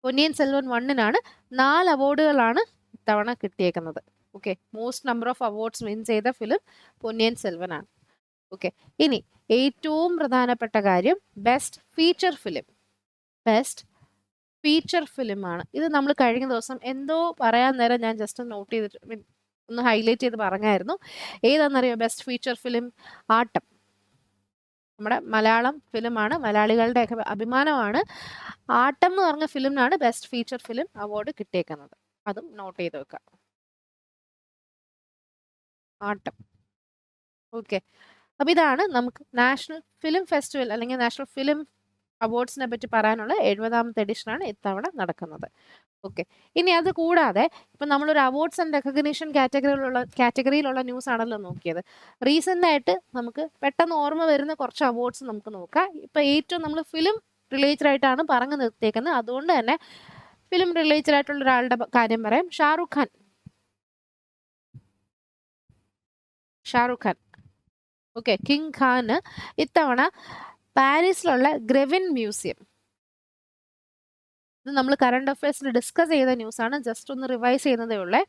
പൊന്നിയിൻ സെൽവൻ 1-നാണ് 4 അവാർഡുകളാണ് ഇത്തവണ കിട്ടിയേക്കുന്നത്. Okay, most number of awards win ചെയ്ത ഫിലിം പൊന്നിയിൻ സെൽവൻ ആണ്. ഓക്കെ, ഇനി ഏറ്റവും പ്രധാനപ്പെട്ട കാര്യം ബെസ്റ്റ് ഫീച്ചർ ഫിലിം ആണ്. ഇത് നമ്മൾ കഴിഞ്ഞ ദിവസം എന്തോ പറയാൻ നേരം ഞാൻ ജസ്റ്റ് നോട്ട് ചെയ്തിട്ട് ഒന്ന് ഹൈലൈറ്റ് ചെയ്ത് പറഞ്ഞായിരുന്നു. ഏതാണെന്നറിയോ ബെസ്റ്റ് ഫീച്ചർ ഫിലിം? ആട്ടം. നമ്മുടെ മലയാളം ഫിലിമാണ്, മലയാളികളുടെ അഭിമാനമാണ്. ആട്ടം എന്ന് പറഞ്ഞ ഫിലിമിനാണ് ബെസ്റ്റ് ഫീച്ചർ ഫിലിം അവാർഡ് കിട്ടിയേക്കുന്നത്. അതും നോട്ട് ചെയ്ത് വെക്കാം. ആട്ടം. ഓക്കെ, അപ്പൊ ഇതാണ് നമുക്ക് നാഷണൽ ഫിലിം ഫെസ്റ്റിവൽ അല്ലെങ്കിൽ നാഷണൽ ഫിലിം അവാർഡ്സിനെ പറ്റി പറയാനുള്ള 70ാമത്തെ എഡിഷനാണ് ഇത്തവണ നടക്കുന്നത്. ഓക്കെ, ഇനി അത് കൂടാതെ ഇപ്പം നമ്മളൊരു അവാർഡ്സ് ആൻഡ് റെക്കഗ്നീഷൻ കാറ്റഗറിയിലുള്ള ന്യൂസ് ആണല്ലോ നോക്കിയത്. റീസെൻ്റ് ആയിട്ട് നമുക്ക് പെട്ടെന്ന് ഓർമ്മ വരുന്ന കുറച്ച് അവാർഡ്സ് നമുക്ക് നോക്കാം. ഇപ്പം ഏറ്റവും നമ്മൾ ഫിലിം റിലേറ്റഡ് ആയിട്ടാണ് പറഞ്ഞു നിർത്തിയേക്കുന്നത്. അതുകൊണ്ട് തന്നെ ഫിലിം റിലേറ്റഡ് ആയിട്ടുള്ള ഒരാളുടെ കാര്യം പറയാം. ഷാറുഖ് ഖാൻ. ഓക്കെ, കിങ് ഖാന് ഇത്തവണ പാരീസിലുള്ള ഗ്രെവിൻ മ്യൂസിയം, ഇത് നമ്മൾ കറണ്ട് അഫയേഴ്സിൽ ഡിസ്കസ് ചെയ്ത ന്യൂസാണ്, ജസ്റ്റ് ഒന്ന് റിവൈസ് ചെയ്യുന്നതേ ഉള്ളേ.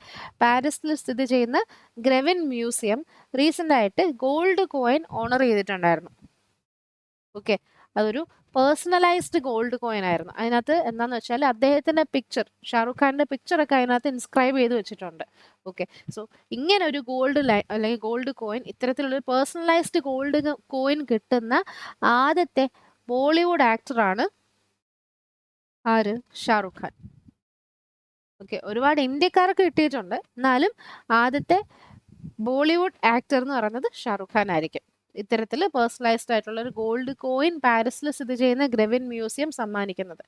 പാരീസിൽ സ്ഥിതി ചെയ്യുന്ന ഗ്രെവിൻ മ്യൂസിയം റീസെൻ്റ് ആയിട്ട് ഗോൾഡ് കോയിൻ ഓണർ ചെയ്തിട്ടുണ്ടായിരുന്നു. ഓക്കെ, അതൊരു പേഴ്സണലൈസ്ഡ് ഗോൾഡ് കോയിൻ ആയിരുന്നു. അതിനകത്ത് എന്താണെന്ന് വെച്ചാൽ അദ്ദേഹത്തിൻ്റെ പിക്ചർ, ഷാറുഖ് ഖാൻ്റെ പിക്ചറൊക്കെ അതിനകത്ത് ഇൻസ്ക്രൈബ് ചെയ്ത് വെച്ചിട്ടുണ്ട്. ഓക്കെ, സോ ഇങ്ങനെ ഒരു അല്ലെങ്കിൽ ഗോൾഡ് കോയിൻ, ഇത്തരത്തിലുള്ളൊരു പേഴ്സണലൈസ്ഡ് ഗോൾഡ് കോയിൻ കിട്ടുന്ന ആദ്യത്തെ ബോളിവുഡ് ആക്ടറാണ് ആര്? ഷാറുഖ് ഖാൻ. ഓക്കെ, ഒരുപാട് ഇന്ത്യക്കാർക്ക് കിട്ടിയിട്ടുണ്ട്, എന്നാലും ആദ്യത്തെ ബോളിവുഡ് ആക്ടർ എന്ന് പറയുന്നത് ഷാറുഖ് ഖാൻ ആയിരിക്കും. ഇത്തരത്തിൽ പേഴ്സണലൈസ്ഡ് ആയിട്ടുള്ള ഒരു ഗോൾഡ് കോയിൻ പാരീസിൽ സ്ഥിതി ചെയ്യുന്ന ഗ്രെവിൻ മ്യൂസിയം സമ്മാനിക്കുന്നത്.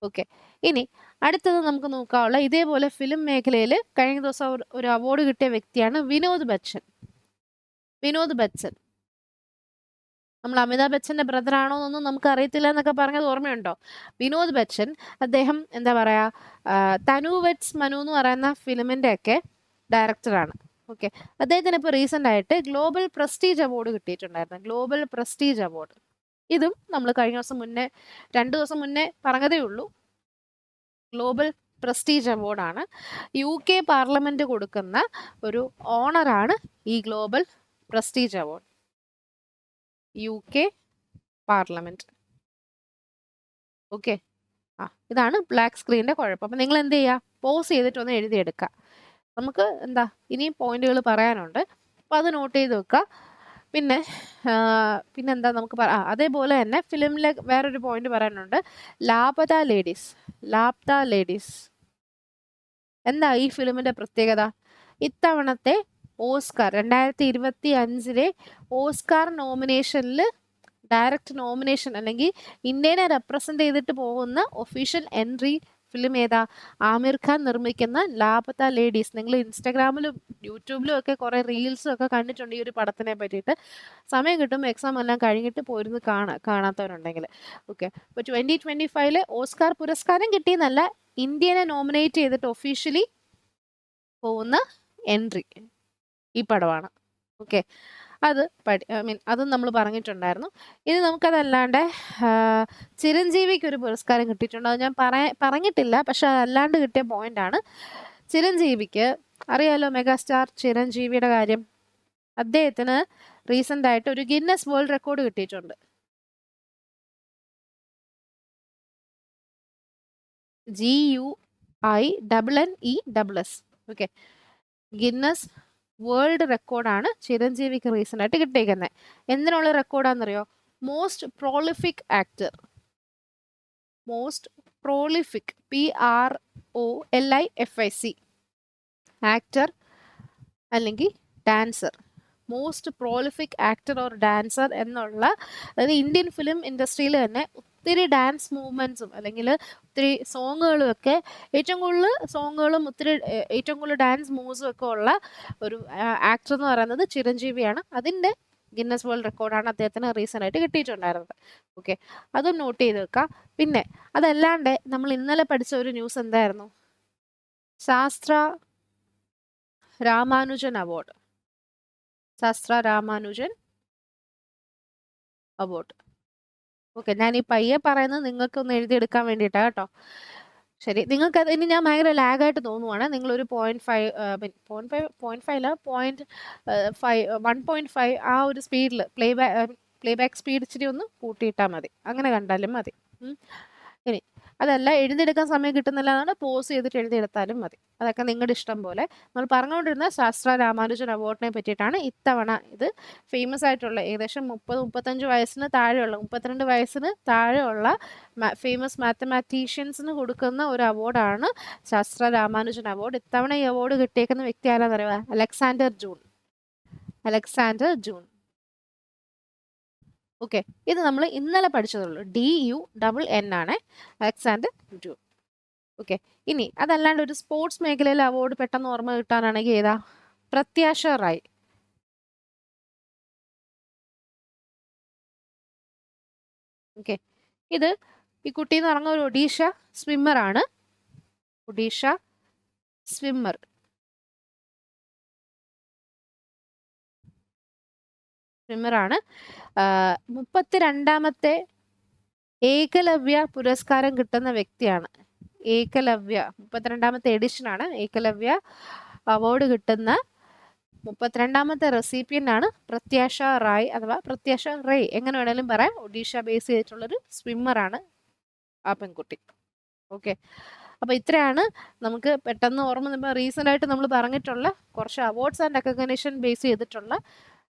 ഓക്കെ, ഇനി അടുത്തത് നമുക്ക് നോക്കാനുള്ള ഇതേപോലെ ഫിലിം മേഖലയിൽ കഴിഞ്ഞ ദിവസം ഒരു അവാർഡ് കിട്ടിയ വ്യക്തിയാണ് വിനോദ് ബച്ചൻ. നമ്മൾ അമിതാഭ് ബച്ചൻ്റെ ബ്രദർ ആണോ എന്നൊന്നും നമുക്ക് അറിയത്തില്ല എന്നൊക്കെ പറഞ്ഞത് ഓർമ്മയുണ്ടോ? വിനോദ് ബച്ചൻ, അദ്ദേഹം എന്താ പറയുക, തനു വെറ്റ്സ് മനു എന്ന് പറയുന്ന ഫിലിമിൻ്റെ ഒക്കെ ഡയറക്ടറാണ്. ഓക്കെ, അദ്ദേഹത്തിന് ഇപ്പോൾ റീസെൻ്റ് ആയിട്ട് ഗ്ലോബൽ പ്രസ്റ്റീജ് അവാർഡ് കിട്ടിയിട്ടുണ്ടായിരുന്നു. ഗ്ലോബൽ പ്രസ്റ്റീജ് അവാർഡ്, ഇതും നമ്മൾ കഴിഞ്ഞ ദിവസം 2 ദിവസം മുന്നേ പറഞ്ഞതേ ഉള്ളൂ. ഗ്ലോബൽ പ്രസ്റ്റീജ് അവാർഡാണ്. UK പാർലമെൻറ്റ് കൊടുക്കുന്ന ഒരു ഓണറാണ് ഈ global prestige award. UK parliament. Okay, ഇതാണ് ബ്ലാക്ക് സ്ക്രീനിന്റെ കുഴപ്പം. അപ്പം നിങ്ങൾ എന്ത് ചെയ്യുക, പോസ് ചെയ്തിട്ടൊന്ന് എഴുതിയെടുക്കുക. നമുക്ക് എന്താ ഇനിയും പോയിന്റുകൾ പറയാനുണ്ട്. അപ്പോൾ അത് നോട്ട് ചെയ്ത് വെക്കുക. പിന്നെ പിന്നെന്താ നമുക്ക് അതേപോലെ തന്നെ ഫിലിമിലെ വേറൊരു പോയിന്റ് പറയാനുണ്ട്. ലാപത ലേഡീസ് എന്താ ഈ ഫിലിമിന്റെ പ്രത്യേകത? ഇത്തവണത്തെ ഓസ്കാർ 2025 ഓസ്കാർ നോമിനേഷനിൽ ഡയറക്റ്റ് നോമിനേഷൻ അല്ലെങ്കിൽ ഇന്ത്യനെ റെപ്രസെന്റ് ചെയ്തിട്ട് പോകുന്ന ഒഫീഷ്യൽ എൻട്രി ഫിലിം ഏതാ? ആമിർ ഖാൻ നിർമ്മിക്കുന്ന ലാപത ലേഡീസ്. നിങ്ങൾ ഇൻസ്റ്റാഗ്രാമിലും യൂട്യൂബിലും ഒക്കെ കുറെ റീൽസും ഒക്കെ കണ്ടിട്ടുണ്ട് ഈ ഒരു പടത്തിനെ പറ്റിയിട്ട്. സമയം കിട്ടുമ്പോൾ എക്സാം എല്ലാം കഴിഞ്ഞിട്ട് പോയിരുന്ന് കാണാത്തവരുണ്ടെങ്കിൽ. ഓക്കെ, അപ്പോൾ 2025 ഓസ്കാർ പുരസ്കാരം കിട്ടിയെന്നല്ല, ഇന്ത്യനെ നോമിനേറ്റ് ചെയ്തിട്ട് ഒഫീഷ്യലി പോകുന്ന എൻട്രി ഈ പടമാണ്. ഓക്കെ, അത് അതും നമ്മൾ പറഞ്ഞിട്ടുണ്ടായിരുന്നു. ഇനി നമുക്കതല്ലാണ്ട് ചിരഞ്ജീവിക്ക് ഒരു പുരസ്കാരം കിട്ടിയിട്ടുണ്ട്. അത് ഞാൻ പറഞ്ഞിട്ടില്ല, പക്ഷെ അതല്ലാണ്ട് കിട്ടിയ പോയിന്റാണ്. ചിരഞ്ജീവിക്ക് അറിയാലോ, മെഗാസ്റ്റാർ ചിരഞ്ജീവിയുടെ കാര്യം. അദ്ദേഹത്തിന് റീസെന്റ് ആയിട്ട് ഒരു ഗിന്നസ് വേൾഡ് റെക്കോർഡ് കിട്ടിയിട്ടുണ്ട്. GUINNESS. ഓക്കെ, ഗിന്നസ് വേൾഡ് റെക്കോർഡാണ് ചിരഞ്ജീവിക്ക് റീസെന്റ് ആയിട്ട് കിട്ടിയിരിക്കുന്നത്. എന്തിനുള്ള റെക്കോർഡാണെന്നറിയോ? Most prolific actor, PROLIFIC actor അല്ലെങ്കിൽ dancer. Most prolific actor or dancer എന്നുള്ള, അതായത് ഇന്ത്യൻ ഫിലിം ഇൻഡസ്ട്രിയിൽ തന്നെ ഒത്തിരി ഡാൻസ് മൂവ്മെന്റ്സും അല്ലെങ്കിൽ ഒത്തിരി സോങ്ങുകളും ഒക്കെ, ഏറ്റവും കൂടുതൽ ഡാൻസ് മൂവ്സും ഒക്കെ ഉള്ള ഒരു ആക്ടർ എന്ന് പറയുന്നത് ചിരഞ്ജീവിയാണ്. അതിൻ്റെ ഗിന്നസ് വേൾഡ് റെക്കോർഡാണ് അദ്ദേഹത്തിന് റീസെന്റ് ആയിട്ട് കിട്ടിയിട്ടുണ്ടായിരുന്നത്. ഓക്കെ, അതും നോട്ട് ചെയ്ത് വെക്കാം. പിന്നെ അതല്ലാണ്ട് നമ്മൾ ഇന്നലെ പഠിച്ച ഒരു ന്യൂസ് എന്തായിരുന്നു? ശാസ്ത്ര രാമാനുജൻ അവാർഡ്. ഓക്കെ, ഞാൻ ഈ പയ്യെ പറയുന്നത് നിങ്ങൾക്കൊന്ന് എഴുതിയെടുക്കാൻ വേണ്ടിയിട്ടാണ് കേട്ടോ. ശരി, നിങ്ങൾക്ക് അത് ഇനി ഞാൻ ഭയങ്കര ലാഗായിട്ട് തോന്നുവാണ്. നിങ്ങളൊരു 1.5 ആ ഒരു സ്പീഡിൽ പ്ലേബാക്ക് സ്പീഡ് ഇച്ചിരി ഒന്ന് കൂട്ടിയിട്ടാൽ മതി. അങ്ങനെ കണ്ടാലും മതി. ഇനി അതല്ല, എഴുതിയെടുക്കാൻ സമയം കിട്ടുന്നില്ല എന്നാണ്, പോസ് ചെയ്തിട്ട് എഴുതിയെടുത്താലും മതി. അതൊക്കെ നിങ്ങളുടെ ഇഷ്ടം പോലെ. നമ്മൾ പറഞ്ഞുകൊണ്ടിരുന്ന ശാസ്ത്ര രാമാനുജൻ അവാർഡിനെ പറ്റിയിട്ടാണ്. ഇത്തവണ ഇത് ഫേമസ് ആയിട്ടുള്ള ഏകദേശം 30-35 വയസ്സിന് താഴെയുള്ള 32 വയസ്സിന് താഴെയുള്ള ഫേമസ് മാത്തമാറ്റീഷ്യൻസിന് കൊടുക്കുന്ന ഒരു അവാർഡാണ് ശാസ്ത്ര രാമാനുജൻ അവാർഡ്. ഇത്തവണ ഈ അവാർഡ് കിട്ടിയേക്കുന്ന വ്യക്തി ആരാന്ന് പറയുക? Alexander June. ഓക്കെ, ഇത് നമ്മൾ ഇന്നലെ പഠിച്ചതുള്ളൂ. DUNN ആണ്, അലക്സാണ്ടർ ജൂൺ. ഓക്കെ, ഇനി അതല്ലാണ്ട് ഒരു സ്പോർട്സ് മേഖലയിൽ അവാർഡ് പെട്ടെന്ന് ഓർമ്മ കിട്ടാനാണെങ്കിൽ ഏതാ? പ്രത്യാശ റായ്. ഓക്കെ, ഇത് ഈ കുട്ടി എന്ന് പറഞ്ഞ ഒരു ഒഡീഷ സ്വിമ്മറാണ്. 32ാമത്തെ ഏകലവ്യ പുരസ്കാരം കിട്ടുന്ന വ്യക്തിയാണ്. 32ാമത്തെ എഡിഷനാണ് ഏകലവ്യ അവാർഡ് കിട്ടുന്ന 32ാമത്തെ റെസിപ്പിയൻ്റ് ആണ് പ്രത്യാശ റായ് അഥവാ പ്രത്യാശ റേ, എങ്ങനെ വേണേലും പറയാം. ഒഡീഷ ബേസ് ചെയ്തിട്ടുള്ളൊരു സ്വിമ്മറാണ് ആ പെൺകുട്ടി. ഓക്കെ, അപ്പോൾ ഇത്രയാണ് നമുക്ക് പെട്ടെന്ന് ഓർമ്മ. റീസെൻ്റ് ആയിട്ട് നമ്മൾ പറഞ്ഞിട്ടുള്ള കുറച്ച് അവാർഡ്സ് ആൻഡ് റെക്കഗ്നേഷൻ ബേസ് ചെയ്തിട്ടുള്ള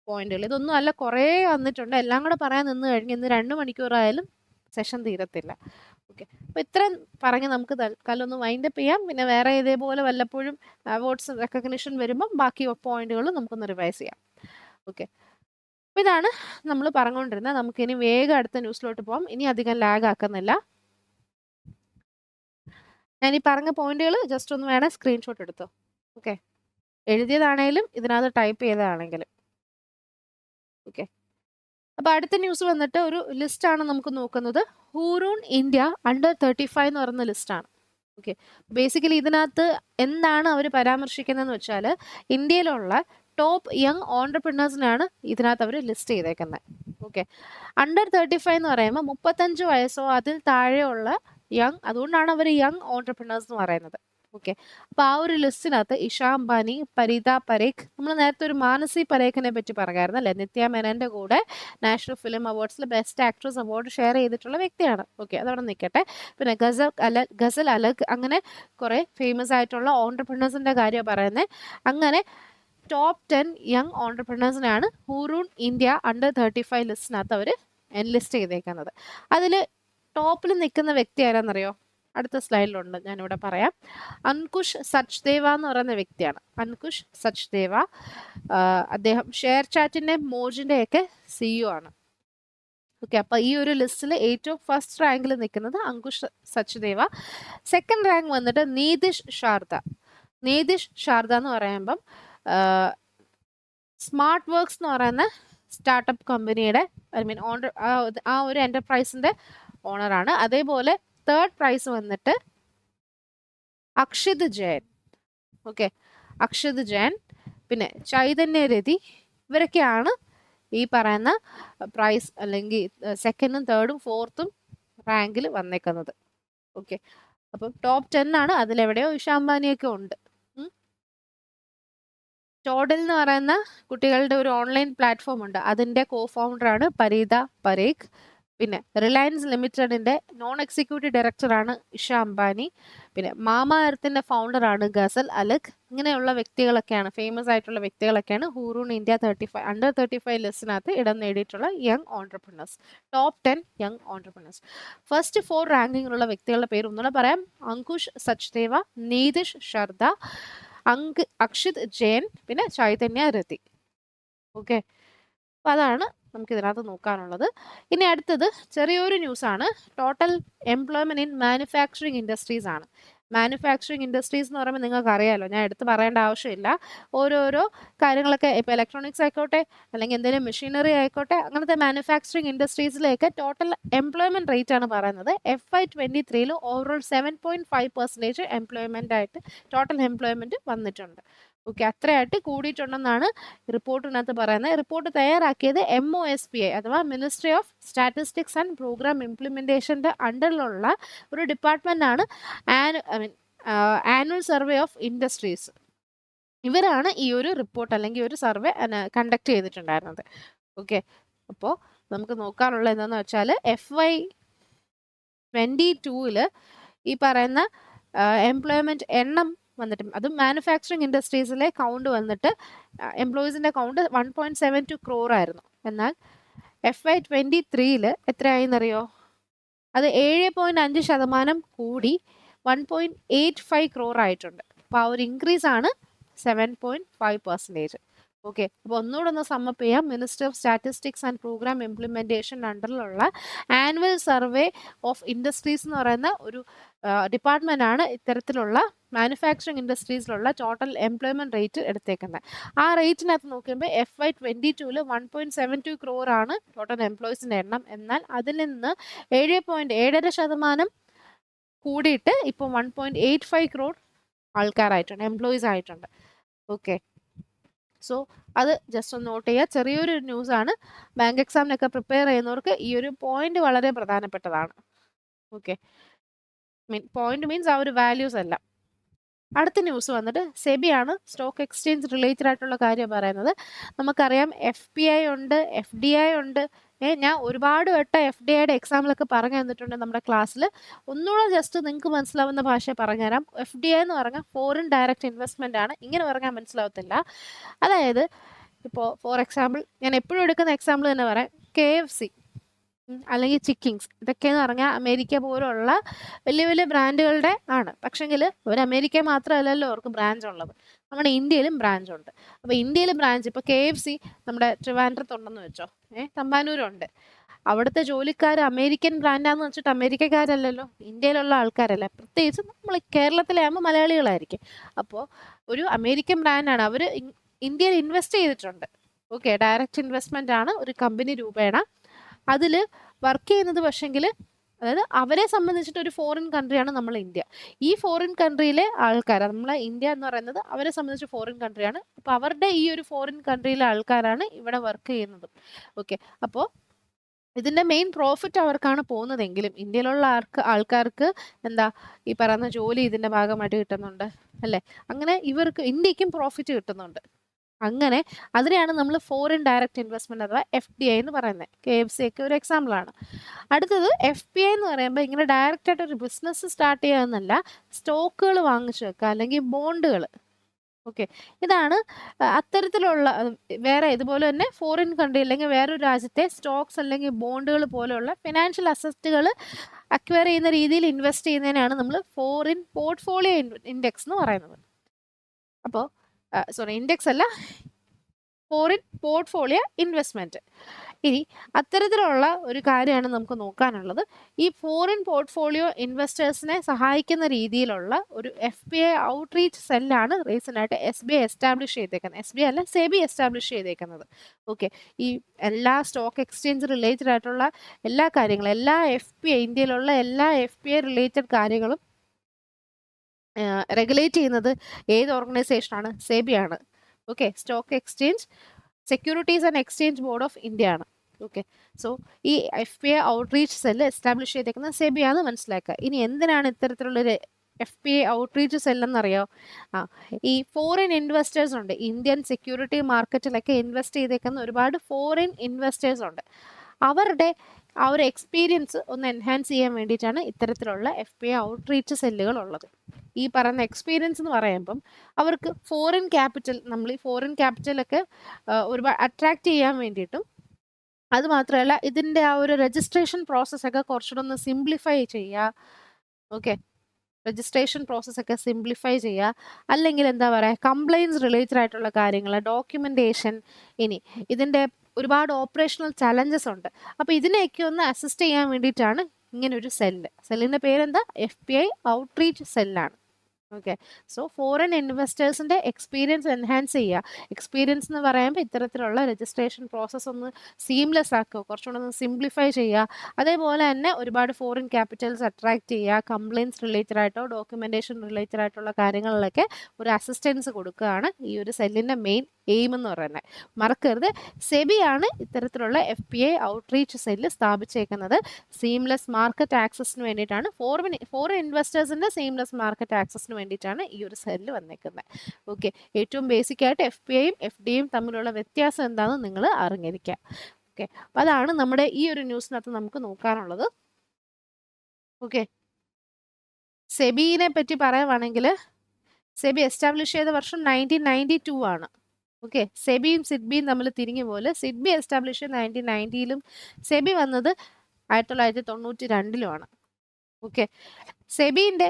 പോയിന്റുകൾ. ഇതൊന്നും അല്ല, കുറേ വന്നിട്ടുണ്ട്. എല്ലാം കൂടെ പറയാൻ നിന്ന് കഴിഞ്ഞ് ഇന്ന് 2 മണിക്കൂറായാലും സെഷൻ തീരത്തില്ല. ഓക്കെ, അപ്പോൾ ഇത്രയും പറഞ്ഞ് നമുക്ക് തൽക്കാലം ഒന്ന് വൈൻഡപ്പ് ചെയ്യാം. പിന്നെ വേറെ ഇതേപോലെ വല്ലപ്പോഴും അവാർഡ്സ് റെക്കഗ്നിഷൻ വരുമ്പം ബാക്കി പോയിന്റുകൾ നമുക്കൊന്ന് റിവൈസ് ചെയ്യാം. ഓക്കെ, അപ്പോൾ ഇതാണ് നമ്മൾ പറഞ്ഞുകൊണ്ടിരുന്നത്. നമുക്കിനി വേഗം അടുത്ത ന്യൂസിലോട്ട് പോകാം. ഇനി അധികം ലാഗ് ആക്കുന്നില്ല. ഞാൻ ഈ പറഞ്ഞ പോയിന്റുകൾ ജസ്റ്റ് ഒന്ന് വേണേൽ സ്ക്രീൻഷോട്ട് എടുത്തോ. ഓക്കെ, എഴുതിയതാണേലും ഇതിനകത്ത് ടൈപ്പ് ചെയ്തതാണെങ്കിലും. ഓക്കെ, അപ്പോൾ അടുത്ത ന്യൂസ് വന്നിട്ട് ഒരു ലിസ്റ്റാണ് നമുക്ക് നോക്കുന്നത്. ഹൂറൂൺ ഇന്ത്യ അണ്ടർ 35 എന്ന് പറയുന്ന ലിസ്റ്റാണ്. ഓക്കെ, ബേസിക്കലി ഇതിനകത്ത് എന്താണ് അവർ പരാമർശിക്കുന്നതെന്ന് വെച്ചാൽ ഇന്ത്യയിലുള്ള ടോപ്പ് യങ് ഓൺടർപ്രിനേഴ്സിനാണ് ഇതിനകത്ത് അവർ ലിസ്റ്റ് ചെയ്തേക്കുന്നത്. ഓക്കെ, അണ്ടർ 35 എന്ന് പറയുമ്പോൾ 35 വയസ്സോ അതിൽ താഴെയുള്ള യങ്, അതുകൊണ്ടാണ് അവർ യങ് ഓൺടർപ്രിനേഴ്സ് എന്ന് പറയുന്നത്. ഓക്കെ, അപ്പോൾ ആ ഒരു ലിസ്റ്റിനകത്ത് ഇഷ അംബാനി, പരിത പരേഖ്, നമ്മൾ നേരത്തെ ഒരു മാനസി പരേഖിനെ പറ്റി പറയായിരുന്നു അല്ലേ, നിത്യ മേനന്റെ കൂടെ നാഷണൽ ഫിലിം അവാർഡ്സിൽ ബെസ്റ്റ് ആക്ട്രസ് അവാർഡ് ഷെയർ ചെയ്തിട്ടുള്ള വ്യക്തിയാണ്. ഓക്കെ, അതവിടെ നിൽക്കട്ടെ. പിന്നെ ഗസൽ അലഗ്, അങ്ങനെ കുറേ ഫേമസ് ആയിട്ടുള്ള ഓൺടർപ്രണേഴ്സിന്റെ കാര്യമാണ് പറയുന്നത്. അങ്ങനെ ടോപ്പ് 10 യങ് ഓൺടർപ്രണേഴ്സിനാണ് ഹൂറൂൺ ഇന്ത്യ അണ്ടർ 35 ലിസ്റ്റിനകത്ത് അവർ എൻലിസ്റ്റ് ചെയ്തേക്കുന്നത്. അതിൽ ടോപ്പിൽ നിൽക്കുന്ന വ്യക്തി ആരാന്നറിയോ? അടുത്ത സ്ലൈഡിലുണ്ട്, ഞാനിവിടെ പറയാം. അൻകുഷ് സച്ദേവ എന്ന് പറയുന്ന വ്യക്തിയാണ്. അൻകുഷ് സച്ദേവ, അദ്ദേഹം ഷെയർ ചാറ്റിന്റെ മോജിന്റെ ഒക്കെ CEO ആണ്. ഓക്കെ, അപ്പോൾ ഈ ഒരു ലിസ്റ്റിൽ ഏറ്റവും ഫസ്റ്റ് റാങ്കിൽ നിൽക്കുന്നത് അങ്കുഷ് സച്ദേവ. സെക്കൻഡ് റാങ്ക് വന്നിട്ട് നീതിഷ് ശാരദ. നീതിഷ് ശാരദ എന്ന് പറയുമ്പം സ്മാർട്ട് വർക്ക്സ് എന്ന് പറയുന്ന സ്റ്റാർട്ടപ്പ് കമ്പനിയുടെ ആ ഒരു എന്റർപ്രൈസിന്റെ ഓണറാണ്. അതേപോലെ തേർഡ് പ്രൈസ് വന്നിട്ട് അക്ഷിത് ജയൻ. ഓക്കെ, അക്ഷിത് ജയൻ, പിന്നെ ചൈതന്യ രതി, ഇവരൊക്കെയാണ് ഈ പറയുന്ന പ്രൈസ് അല്ലെങ്കിൽ സെക്കൻഡും തേർഡും ഫോർത്തും റാങ്കിൽ വന്നേക്കുന്നത്. ഓക്കെ, അപ്പം ടോപ്പ് 10 ആണ്. അതിലെവിടെയോ ഇഷ അംബാനിയൊക്കെ ഉണ്ട്. ടോഡൽ എന്ന് പറയുന്ന കുട്ടികളുടെ ഒരു ഓൺലൈൻ പ്ലാറ്റ്ഫോം ഉണ്ട്, അതിൻ്റെ ഫൗണ്ടറാണ് പരിത പരേഖ്. പിന്നെ റിലയൻസ് ലിമിറ്റഡിൻ്റെ നോൺ എക്സിക്യൂട്ടീവ് ഡയറക്ടറാണ് ഇഷ അംബാനി. പിന്നെ മാമാ എർത്തിൻ്റെ ഫൗണ്ടറാണ് ഗസൽ അലഗ്. ഇങ്ങനെയുള്ള വ്യക്തികളൊക്കെയാണ്, ഫേമസ് ആയിട്ടുള്ള വ്യക്തികളൊക്കെയാണ് ഹൂറൂൺ ഇന്ത്യ അണ്ടർ 35 ലിസ്റ്റിനകത്ത് ഇടം നേടിയിട്ടുള്ള young entrepreneurs. Top 10 young entrepreneurs. First 4 റാങ്കിങ്ങിലുള്ള വ്യക്തികളുടെ പേര് ഒന്നുകൂടെ പറയാം. അങ്കുഷ് സച്ദേവ, നീതിഷ് ശാരദ, അക്ഷിത് ജയൻ, പിന്നെ ചൈതന്യ രതി. ഓക്കെ, അപ്പം അതാണ് നമുക്ക് ഇതിനകത്ത് നോക്കാനുള്ളത്. ഇനി അടുത്തത് ചെറിയൊരു ന്യൂസാണ്. Total employment in manufacturing industries ആണ്. മാനുഫാക്ചറിങ് ഇൻഡസ്ട്രീസ് എന്ന് പറയുമ്പോൾ നിങ്ങൾക്ക് അറിയാമല്ലോ, ഞാൻ എടുത്ത് പറയേണ്ട ആവശ്യമില്ല. ഓരോരോ കാര്യങ്ങളൊക്കെ ഇപ്പോൾ ഇലക്ട്രോണിക്സ് ആയിക്കോട്ടെ, അല്ലെങ്കിൽ എന്തെങ്കിലും മെഷീനറി ആയിക്കോട്ടെ, അങ്ങനത്തെ മാനുഫാക്ചറിങ് ഇൻഡസ്ട്രീസിലേക്ക് ടോട്ടൽ എംപ്ലോയ്മെന്റ് റേറ്റ് ആണ് പറയുന്നത്. FY23 ഓവറോൾ 7.5% എംപ്ലോയ്മെന്റ് ആയിട്ട് ടോട്ടൽ എംപ്ലോയ്മെന്റ് വന്നിട്ടുണ്ട്. ഓക്കെ, അത്രയായിട്ട് കൂടിയിട്ടുണ്ടെന്നാണ് റിപ്പോർട്ടിനകത്ത് പറയുന്നത്. റിപ്പോർട്ട് തയ്യാറാക്കിയത് MOSPI അഥവാ ministry of statistics and programme ഇംപ്ലിമെന്റേഷൻ്റെ അണ്ടറിലുള്ള ഒരു ഡിപ്പാർട്ട്മെന്റാണ് ആനുവൽ സർവേ ഓഫ് ഇൻഡസ്ട്രീസ്. ഇവരാണ് ഈ ഒരു റിപ്പോർട്ട് അല്ലെങ്കിൽ ഒരു സർവേ കണ്ടക്ട് ചെയ്തിട്ടുണ്ടായിരുന്നത്. ഓക്കെ, അപ്പോൾ നമുക്ക് നോക്കാനുള്ള എന്താണെന്ന് വെച്ചാൽ FY22 ഈ പറയുന്ന എംപ്ലോയ്മെന്റ് എണ്ണം വന്നിട്ട്, അതും മാനുഫാക്ചറിങ് ഇൻഡസ്ട്രീസിലെ കൗണ്ട് വന്നിട്ട് എംപ്ലോയീസിൻ്റെ കൗണ്ട് 1.72 crore ആയിരുന്നു. എന്നാൽ FY23 എത്രയായിന്നറിയോ? അത് 7.5% കൂടി 1.85 crore ആയിട്ടുണ്ട്. അപ്പോൾ ആ ഒരു ഇൻക്രീസ് ആണ് 7.5%. ഓക്കെ, അപ്പോൾ ഒന്നുകൂടെ ഒന്ന് സമ്മപ്പ് ചെയ്യാം. Minister of statistics and programme implementation അണ്ടറിലുള്ള ആനുവൽ സർവേ ഓഫ് ഇൻഡസ്ട്രീസ് എന്ന് പറയുന്ന ഒരു ഡിപ്പാർട്ട്മെന്റ് ആണ് ഇത്തരത്തിലുള്ള മാനുഫാക്ചറിങ് ഇൻഡസ്ട്രീസിലുള്ള ടോട്ടൽ എംപ്ലോയ്മെന്റ് റേറ്റ് എടുത്തേക്കുന്നത്. ആ റേറ്റിനകത്ത് നോക്കുമ്പോൾ FY22 1.72 crore ആണ് ടോട്ടൽ എംപ്ലോയീസിന്റെ എണ്ണം. എന്നാൽ അതിൽ നിന്ന് 7.7% കൂടിയിട്ട് ഇപ്പോൾ 1.85 crore ആൾക്കാരായിട്ടുണ്ട്, എംപ്ലോയീസ് ആയിട്ടുണ്ട്. ഓക്കെ, സോ അത് ജസ്റ്റ് ഒന്ന് നോട്ട് ചെയ്യുക. ചെറിയൊരു ന്യൂസാണ്. ബാങ്ക് എക്സാമിനൊക്കെ പ്രിപ്പയർ ചെയ്യുന്നവർക്ക് ഈ ഒരു പോയിന്റ് വളരെ പ്രധാനപ്പെട്ടതാണ്. ഓക്കെ, പോയിന്റ് മീൻസ് ആ ഒരു വാല്യൂസ് അല്ല. അടുത്ത ന്യൂസ് വന്നിട്ട് സെബിയാണ്, സ്റ്റോക്ക് എക്സ്ചേഞ്ച് റിലേറ്റഡ് ആയിട്ടുള്ള കാര്യം പറയുന്നത്. നമുക്കറിയാം FPI ഉണ്ട്, FDI ഉണ്ട്. ഞാൻ ഒരുപാട് വട്ടം FDIയുടെ എക്സാമ്പിളൊക്കെ പറഞ്ഞു തന്നിട്ടുണ്ട് നമ്മുടെ ക്ലാസ്സിൽ. ഒന്നുകൂടെ ജസ്റ്റ് നിങ്ങൾക്ക് മനസ്സിലാവുന്ന ഭാഷ പറഞ്ഞുതരാം. FDI എന്ന് പറഞ്ഞാൽ ഫോറിൻ ഡയറക്റ്റ് ഇൻവെസ്റ്റ്മെന്റ് ആണ്. ഇങ്ങനെ പറഞ്ഞാൽ മനസ്സിലാവത്തില്ല. അതായത് ഇപ്പോൾ ഫോർ എക്സാമ്പിൾ, ഞാൻ എപ്പോഴും എടുക്കുന്ന എക്സാമ്പിൾ തന്നെ പറയാം. KFC അല്ലെങ്കിൽ ചിക്കിങ്സ്, ഇതൊക്കെയെന്ന് പറഞ്ഞാൽ അമേരിക്ക പോലുള്ള വലിയ വലിയ ബ്രാൻഡുകളുടെ ആണ്. പക്ഷെങ്കിൽ ഒരു അമേരിക്ക മാത്രമല്ലല്ലോ അവർക്ക് ബ്രാഞ്ച് ഉള്ളത്, നമ്മുടെ ഇന്ത്യയിലും ബ്രാഞ്ച് ഉണ്ട്. അപ്പോൾ ഇന്ത്യയിൽ ബ്രാഞ്ച് ഇപ്പോൾ KFC നമ്മുടെ ട്രിവാൻഡ്രത്തുണ്ടെന്ന് വെച്ചോ, തമ്പാനൂരുണ്ട്. അവിടുത്തെ ജോലിക്കാർ അമേരിക്കൻ ബ്രാൻഡാന്ന് വെച്ചിട്ട് അമേരിക്കക്കാരല്ലല്ലോ, ഇന്ത്യയിലുള്ള ആൾക്കാരല്ല. പ്രത്യേകിച്ച് നമ്മൾ കേരളത്തിലെ ആകുമ്പോൾ മലയാളികളായിരിക്കും. അപ്പോൾ ഒരു അമേരിക്കൻ ബ്രാൻഡാണ്, അവർ ഇന്ത്യയിൽ ഇൻവെസ്റ്റ് ചെയ്തിട്ടുണ്ട്. ഓക്കെ, ഡയറക്റ്റ് ഇൻവെസ്റ്റ്മെന്റ് ആണ് ഒരു കമ്പനി രൂപേണ. അതിൽ വർക്ക് ചെയ്യുന്നത് പക്ഷെങ്കിൽ, അതായത് അവരെ സംബന്ധിച്ചിട്ട് ഒരു ഫോറിൻ കൺട്രിയാണ് നമ്മൾ ഇന്ത്യ. ഈ ഫോറിൻ കൺട്രിയിലെ ആൾക്കാർ, നമ്മളെ ഇന്ത്യ എന്ന് പറയുന്നത് അവരെ സംബന്ധിച്ച് ഫോറിൻ കൺട്രിയാണ്. അപ്പോൾ അവരുടെ ഈ ഒരു ഫോറിൻ കൺട്രിയിലെ ആൾക്കാരാണ് ഇവിടെ വർക്ക് ചെയ്യുന്നത്. ഓക്കെ, അപ്പോൾ ഇതിന്റെ മെയിൻ പ്രോഫിറ്റ് അവർക്കാണ് പോകുന്നതെങ്കിലും ഇന്ത്യയിലുള്ള ആൾക്കാർക്ക് എന്താ ഈ പറയുന്ന ജോലി ഇതിന്റെ ഭാഗമായിട്ട് കിട്ടുന്നുണ്ട് അല്ലേ? അങ്ങനെ ഇവർക്ക് ഇന്ത്യക്കും പ്രോഫിറ്റ് കിട്ടുന്നുണ്ട്. അങ്ങനെ അതിനെയാണ് നമ്മൾ ഫോറിൻ ഡയറക്റ്റ് ഇൻവെസ്റ്റ്മെന്റ് അഥവാ FDI എന്ന് പറയുന്നത്. KFC ഒക്കെ ഒരു എക്സാമ്പിൾ ആണ്. അടുത്തത് FPI എന്ന് പറയുമ്പോൾ ഇങ്ങനെ ഡയറക്റ്റ് ആയിട്ട് ഒരു ബിസിനസ് സ്റ്റാർട്ട് ചെയ്യാന്നല്ല, സ്റ്റോക്കുകൾ വാങ്ങിച്ചു വെക്കുക അല്ലെങ്കിൽ ബോണ്ടുകൾ. ഓക്കെ, ഇതാണ് അത്തരത്തിലുള്ള വേറെ ഇതുപോലെ തന്നെ ഫോറിൻ കൺട്രി അല്ലെങ്കിൽ വേറൊരു രാജ്യത്തെ സ്റ്റോക്സ് അല്ലെങ്കിൽ ബോണ്ടുകൾ പോലെയുള്ള ഫിനാൻഷ്യൽ അസറ്റുകൾ അക്വയർ ചെയ്യുന്ന രീതിയിൽ ഇൻവെസ്റ്റ് ചെയ്യുന്നതിനാണ് നമ്മൾ ഫോറിൻ പോർട്ട്ഫോളിയോ ഇൻഡെക്സ് എന്ന് പറയുന്നത്. അപ്പോൾ ഇൻഡെക്സ് അല്ല, ഫോറിൻ പോർട്ട്ഫോളിയോ ഇൻവെസ്റ്റ്മെന്റ്. ഇനി അത്തരത്തിലുള്ള ഒരു കാര്യമാണ് നമുക്ക് നോക്കാനുള്ളത്. ഈ ഫോറിൻ പോർട്ട്ഫോളിയോ ഇൻവെസ്റ്റേഴ്സിനെ സഹായിക്കുന്ന രീതിയിലുള്ള ഒരു FPI ഔട്ട്റീച്ച് സെല്ലാണ് റീസെന്റ് ആയിട്ട് SBI എസ്റ്റാബ്ലിഷ് ചെയ്തേക്കുന്നത്. SBI അല്ല, SEBI എസ്റ്റാബ്ലിഷ് ചെയ്തേക്കുന്നത്. ഓക്കെ, ഈ എല്ലാ സ്റ്റോക്ക് എക്സ്ചേഞ്ച് റിലേറ്റഡ് ആയിട്ടുള്ള എല്ലാ കാര്യങ്ങളും, എല്ലാ FPI ഇന്ത്യയിലുള്ള എല്ലാ FPI റിലേറ്റഡ് കാര്യങ്ങളും റെഗുലേറ്റ് ചെയ്യുന്നത് ഏത് ഓർഗനൈസേഷനാണ്? SEBI ആണ്. Okay, stock exchange securities and exchange board of India ആണ്. ഓക്കെ, സോ ഈ FPI ഔട്ട്റീച്ച് സെല്ല് എസ്റ്റാബ്ലിഷ് ചെയ്തേക്കുന്നത് SEBI ആണ് മനസ്സിലാക്കുക. ഇനി എന്തിനാണ് ഇത്തരത്തിലുള്ളൊരു FPI ഔട്ട്റീച്ച് സെല്ലെന്നറിയോ? ഈ ഫോറിൻ ഇൻവെസ്റ്റേഴ്സ് ഉണ്ട്, ഇന്ത്യൻ സെക്യൂരിറ്റി മാർക്കറ്റിലൊക്കെ ഇൻവെസ്റ്റ് ചെയ്തേക്കുന്ന ഒരുപാട് ഫോറിൻ ഇൻവെസ്റ്റേഴ്സ് ഉണ്ട്. അവരുടെ ആ ഒരു എക്സ്പീരിയൻസ് ഒന്ന് എൻഹാൻസ് ചെയ്യാൻ വേണ്ടിയിട്ടാണ് ഇത്തരത്തിലുള്ള FPI ഔട്ട്റീച്ച് സെല്ലുകൾ ഉള്ളത്. ഈ പറയുന്ന എക്സ്പീരിയൻസ് എന്ന് പറയുമ്പം അവർക്ക് ഫോറിൻ ക്യാപിറ്റൽ, നമ്മൾ ഈ ഫോറിൻ ക്യാപിറ്റലൊക്കെ ഒരുപാട് അട്രാക്ട് ചെയ്യാൻ വേണ്ടിയിട്ടും, അത് മാത്രമല്ല ഇതിൻ്റെ ആ ഒരു രജിസ്ട്രേഷൻ പ്രോസസ്സൊക്കെ കുറച്ചുകൂടെ ഒന്ന് സിംപ്ലിഫൈ ചെയ്യുക. ഓക്കെ, രജിസ്ട്രേഷൻ പ്രോസസ്സൊക്കെ സിംപ്ലിഫൈ ചെയ്യുക, അല്ലെങ്കിൽ എന്താ പറയുക, കംപ്ലൈൻസ് റിലേറ്റഡ് ആയിട്ടുള്ള കാര്യങ്ങൾ, ഡോക്യുമെൻറ്റേഷൻ, ഇനി ഇതിൻ്റെ ഒരുപാട് ഓപ്പറേഷണൽ ചലഞ്ചസ് ഉണ്ട്. അപ്പോൾ ഇതിനെയൊക്കെ ഒന്ന് അസിസ്റ്റ് ചെയ്യാൻ വേണ്ടിയിട്ടാണ് ഇങ്ങനൊരു സെല്ലിൻ്റെ പേരെന്താ? FPI ഔട്ട്റീച്ച് സെല്ലാണ്. ഓക്കെ, സോ ഫോറിൻ ഇൻവെസ്റ്റേഴ്സിൻ്റെ എക്സ്പീരിയൻസ് എൻഹാൻസ് ചെയ്യുക. എക്സ്പീരിയൻസ് എന്ന് പറയുമ്പോൾ ഇത്തരത്തിലുള്ള രജിസ്ട്രേഷൻ പ്രോസസ്സ് ഒന്ന് സീംലെസ് ആക്കുക, കുറച്ചുകൂടെ ഒന്ന് സിംപ്ലിഫൈ ചെയ്യുക. അതേപോലെ തന്നെ ഒരുപാട് ഫോറിൻ ക്യാപിറ്റൽസ് അട്രാക്ട് ചെയ്യുക, കംപ്ലയിൻസ് റിലേറ്റഡ് ആയിട്ടോ ഡോക്യുമെൻറ്റേഷൻ റിലേറ്റഡ് ആയിട്ടുള്ള കാര്യങ്ങളിലൊക്കെ ഒരു അസിസ്റ്റൻസ് കൊടുക്കുകയാണ് ഈ ഒരു സെല്ലിൻ്റെ മെയിൻ എയിം എന്ന് പറയുന്നത്. മറക്കരുത്, SEBI ആണ് ഇത്തരത്തിലുള്ള FPI ഔട്ട്റീച്ച് സെല്ല് സ്ഥാപിച്ചേക്കുന്നത്. സീംലെസ് മാർക്കറ്റ് ആക്സസിന് വേണ്ടിയിട്ടാണ്, ഫോറിൻ ഇൻവെസ്റ്റേഴ്സിൻ്റെ സീംലെസ് മാർക്കറ്റ് ആക്സസിന് വേണ്ടിയിട്ടാണ് ഈ ഒരു സെല്ല് വന്നേക്കുന്നത്. ഓക്കെ, ഏറ്റവും ബേസിക് ആയിട്ട് FPIയും FDയും തമ്മിലുള്ള വ്യത്യാസം എന്താണെന്ന് നിങ്ങൾ അറിഞ്ഞിരിക്കുക. ഓക്കെ, അപ്പം അതാണ് നമ്മുടെ ഈ ഒരു ന്യൂസിനകത്ത് നമുക്ക് നോക്കാനുള്ളത്. ഓക്കെ, SEBIനെ പറ്റി പറയുവാണെങ്കിൽ SEBI എസ്റ്റാബ്ലിഷ് ചെയ്ത വർഷം 1992 ആണ്. ഓക്കെ, SEBIയും SIDBിയും തമ്മിൽ തിരിഞ്ഞു പോലെ SIDBI എസ്റ്റാബ്ലിഷ് 1990-ലും SEBI വന്നത് 1992-ലുമാണ്. ഓക്കെ, SEBIൻ്റെ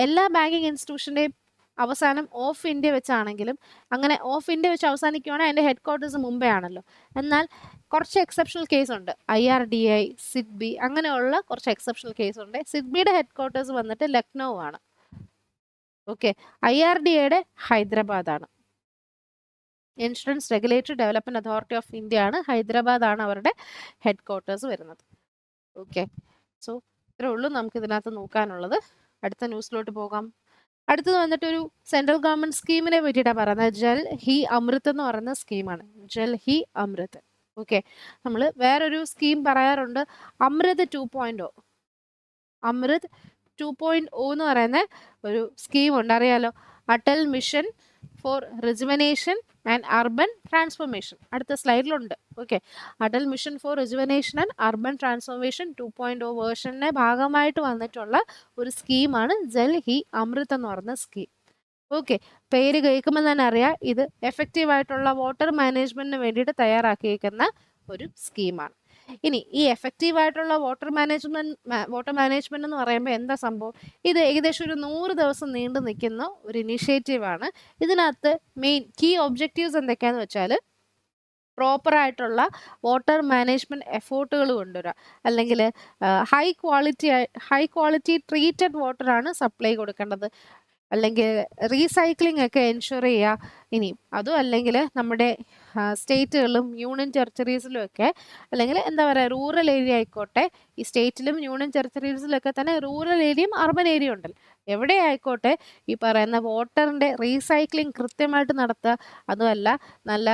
എല്ലാ ബാങ്കിങ് ഇൻസ്റ്റിറ്റ്യൂഷൻ്റെയും അവസാനം ഓഫ് ഇന്ത്യ വെച്ചാണെങ്കിലും, അങ്ങനെ ഓഫ് ഇന്ത്യ വെച്ച് അവസാനിക്കുകയാണെങ്കിൽ അതിൻ്റെ ഹെഡ് ക്വാർട്ടേഴ്സ് മുംബൈ ആണല്ലോ. എന്നാൽ കുറച്ച് എക്സെപ്ഷണൽ കേസ് ഉണ്ട്, IRDI, SIDBI, അങ്ങനെയുള്ള കുറച്ച് എക്സെപ്ഷണൽ കേസ് ഉണ്ട്. SIDBിയുടെ ഹെഡ് ക്വാർട്ടേഴ്സ് വന്നിട്ട് ലക്നൗ ആണ്. ഓക്കെ, IRDIയുടെ ഹൈദരാബാദാണ്. Insurance regulatory development authority of India ആണ്, ഹൈദരാബാദ് ആണ് അവരുടെ ഹെഡ് ക്വാർട്ടേഴ്സ് വരുന്നത്. ഓക്കെ, സോ ഇത്രേ ഉള്ളൂ നമുക്ക് ഇതിനകത്ത് നോക്കാനുള്ളത്. അടുത്ത ന്യൂസിലോട്ട് പോകാം. അടുത്തത് വന്നിട്ട് ഒരു സെൻട്രൽ ഗവൺമെന്റ് സ്കീമിനെ പറ്റിയിട്ടാണ് പറയുന്നത്. ജൽ ഹി അമൃത് എന്ന് പറയുന്ന സ്കീമാണ്. ജൽ ഹി അമൃത്. ഓക്കെ, നമ്മൾ വേറൊരു സ്കീം പറയാറുണ്ട്, അമൃത് 2.0. അമൃത് 2.0 എന്ന് പറയുന്ന ഒരു സ്കീം ഉണ്ട്, അറിയാലോ. Atal mission for rejuvenation and urban transformation അടുത്ത സ്ലൈഡിലുണ്ട്. ഓക്കെ, Atal mission for rejuvenation and urban transformation 2.0 വേർഷൻ്റെ ഭാഗമായിട്ട് വന്നിട്ടുള്ള ഒരു സ്കീമാണ് ജൽ ഹി അമൃത് എന്ന് പറയുന്ന സ്കീം. ഓക്കെ, പേര് കേൾക്കുമ്പോൾ തന്നെ അറിയാം ഇത് എഫക്റ്റീവായിട്ടുള്ള വാട്ടർ മാനേജ്മെന്റിന് വേണ്ടിയിട്ട് തയ്യാറാക്കിയിരിക്കുന്ന ഒരു സ്കീമാണ്. ഇനി ഈ എഫക്റ്റീവായിട്ടുള്ള വാട്ടർ മാനേജ്മെന്റ് എന്ന് പറയുമ്പോൾ എന്താ സംഭവം? ഇത് ഏകദേശം ഒരു 100 ദിവസം നീണ്ടു നിൽക്കുന്ന ഒരു ഇനീഷ്യേറ്റീവാണ്. ഇതിനകത്ത് മെയിൻ കീ ഒബ്ജക്റ്റീവ്സ് എന്തൊക്കെയാണെന്ന് വെച്ചാൽ, പ്രോപ്പറായിട്ടുള്ള വാട്ടർ മാനേജ്മെന്റ് എഫോർട്ടുകൾ കൊണ്ടുവരിക, അല്ലെങ്കിൽ ഹൈ ക്വാളിറ്റി ട്രീറ്റഡ് വാട്ടറാണ് സപ്ലൈ കൊടുക്കേണ്ടത്, അല്ലെങ്കിൽ റീസൈക്ലിംഗ് ഒക്കെ എൻഷുർ ചെയ്യുക. ഇനി അതും അല്ലെങ്കിൽ നമ്മുടെ സ്റ്റേറ്റുകളിലും യൂണിയൻ ടെറിട്ടറീസിലും ഒക്കെ, അല്ലെങ്കിൽ എന്താ പറയുക, റൂറൽ ഏരിയ ആയിക്കോട്ടെ, ഈ സ്റ്റേറ്റിലും യൂണിയൻ ടെറിട്ടറീസിലൊക്കെ തന്നെ റൂറൽ ഏരിയയും അർബൻ ഏരിയ ഉണ്ടല്ലോ, എവിടെ ആയിക്കോട്ടെ ഈ പറയുന്ന വാട്ടറിൻ്റെ റീസൈക്ലിംഗ് കൃത്യമായിട്ട് നടത്തുക. അതുമല്ല നല്ല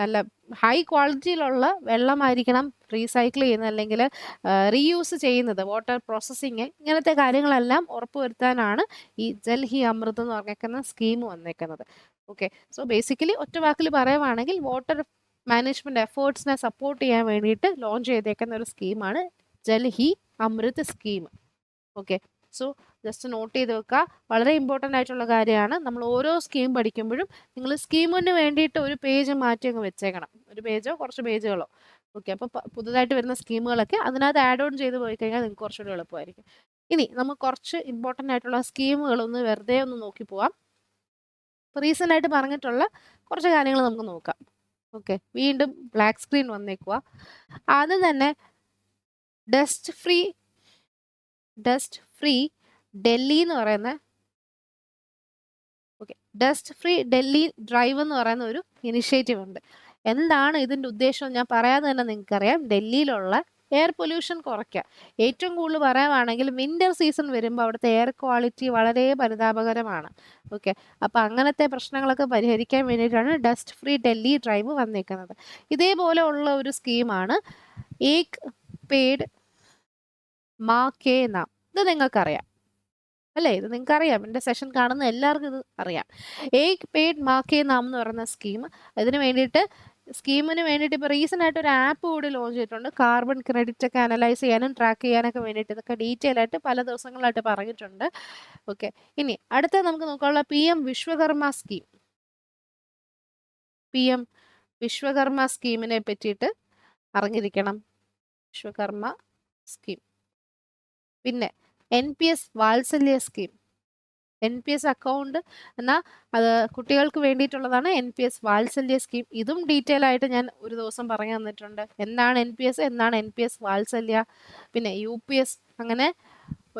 നല്ല ഹൈ ക്വാളിറ്റിയിലുള്ള വെള്ളമായിരിക്കണം റീസൈക്കിൾ ചെയ്യുന്നത്, അല്ലെങ്കിൽ റീയൂസ് ചെയ്യുന്നത്, വാട്ടർ പ്രോസസ്സിങ്, ഇങ്ങനത്തെ കാര്യങ്ങളെല്ലാം ഉറപ്പുവരുത്താനാണ് ഈ ജൽ ഹി അമൃത് എന്ന് പറഞ്ഞേക്കുന്ന സ്കീം വന്നേക്കുന്നത്. ഓക്കെ, സോ ബേസിക്കലി ഒറ്റ വാക്കിൽ പറയുവാണെങ്കിൽ വാട്ടർ മാനേജ്മെന്റ് എഫേർട്സിനെ സപ്പോർട്ട് ചെയ്യാൻ വേണ്ടിയിട്ട് ലോഞ്ച് ചെയ്തേക്കുന്ന ഒരു സ്കീമാണ് Jal Hi Amrit scheme. Okay, so just note ചെയ്ത് വെക്കുക, വളരെ ഇമ്പോർട്ടൻ്റ് ആയിട്ടുള്ള കാര്യമാണ്. നമ്മൾ ഓരോ സ്കീം പഠിക്കുമ്പോഴും നിങ്ങൾ സ്കീമിന് വേണ്ടിയിട്ട് ഒരു പേജ് മാറ്റി അങ്ങ് വെച്ചേക്കണം, ഒരു പേജോ കുറച്ച് പേജുകളോ. ഓക്കെ, അപ്പോൾ പുതുതായിട്ട് വരുന്ന സ്കീമുകളൊക്കെ അതിനകത്ത് ആഡ് ഓൺ ചെയ്ത് പോയി കഴിഞ്ഞാൽ നിങ്ങൾക്ക് കുറച്ചുകൂടി എളുപ്പമായിരിക്കും. ഇനി നമുക്ക് കുറച്ച് ഇമ്പോർട്ടൻ്റ് ആയിട്ടുള്ള സ്കീമുകളൊന്ന് വെറുതെ ഒന്ന് നോക്കി പോവാം. റീസെൻ്റ് ആയിട്ട് പറഞ്ഞിട്ടുള്ള കുറച്ച് കാര്യങ്ങൾ നമുക്ക് നോക്കാം. ഓക്കെ, വീണ്ടും ബ്ലാക്ക് സ്ക്രീൻ വന്നേക്കുക. ആദ്യം തന്നെ ഡസ്റ്റ് ഫ്രീ ഡൽഹി എന്ന് പറയുന്ന ഡസ്റ്റ് ഫ്രീ ഡൽഹി ഡ്രൈവ് എന്ന് പറയുന്ന ഒരു ഇനിഷ്യേറ്റീവ് ഉണ്ട്. എന്താണ് ഇതിൻ്റെ ഉദ്ദേശം ഞാൻ പറയാതെ തന്നെ നിങ്ങൾക്കറിയാം. ഡൽഹിയിലുള്ള എയർ പൊല്യൂഷൻ കുറയ്ക്കുക. ഏറ്റവും കൂടുതൽ പറയുവാണെങ്കിൽ വിൻ്റർ സീസൺ വരുമ്പോൾ അവിടുത്തെ എയർ ക്വാളിറ്റി വളരെ പരിതാപകരമാണ്. ഓക്കെ, അപ്പോൾ അങ്ങനത്തെ പ്രശ്നങ്ങളൊക്കെ പരിഹരിക്കാൻ വേണ്ടിയിട്ടാണ് ഡസ്റ്റ് ഫ്രീ ഡൽഹി ഡ്രൈവ് വന്നേക്കുന്നത്. ഇതേപോലെ ഉള്ള ഒരു സ്കീമാണ് ഏക് പേഡ് മാ കെ നാം. ഇത് നിങ്ങൾക്കറിയാം അല്ലേ? ഇത് നിങ്ങൾക്കറിയാം, എൻ്റെ സെഷൻ കാണുന്ന എല്ലാവർക്കും ഇത് അറിയാം. ഏക് പേഡ് മാ കെ നാം എന്ന് പറയുന്ന സ്കീം. സ്കീമിന് വേണ്ടിയിട്ട് ഇപ്പോൾ റീസെൻ്റ് ആയിട്ട് ഒരു ആപ്പ് കൂടി ലോഞ്ച് ചെയ്തിട്ടുണ്ട്. കാർബൺ ക്രെഡിറ്റ് ഒക്കെ അനലൈസ് ചെയ്യാനും ട്രാക്ക് ചെയ്യാനൊക്കെ വേണ്ടിയിട്ട്. ഇതൊക്കെ ഡീറ്റെയിൽ ആയിട്ട് പല ദിവസങ്ങളായിട്ട് പറഞ്ഞിട്ടുണ്ട്. ഓക്കെ, ഇനി അടുത്ത നമുക്ക് നോക്കാനുള്ള PM Vishwakarma scheme. PM Vishwakarma സ്കീമിനെ പറ്റിയിട്ട് അറിഞ്ഞിരിക്കണം. വിശ്വകർമ്മ സ്കീം. പിന്നെ NPS Vatsalya scheme. NPS account എന്നാൽ അത് കുട്ടികൾക്ക് വേണ്ടിയിട്ടുള്ളതാണ് NPS വാത്സല്യ സ്കീം. ഇതും ഡീറ്റെയിൽ ആയിട്ട് ഞാൻ ഒരു ദിവസം പറഞ്ഞു തന്നിട്ടുണ്ട്. എന്താണ് NPS, എന്താണ് NPS വാത്സല്യ, പിന്നെ UPS, അങ്ങനെ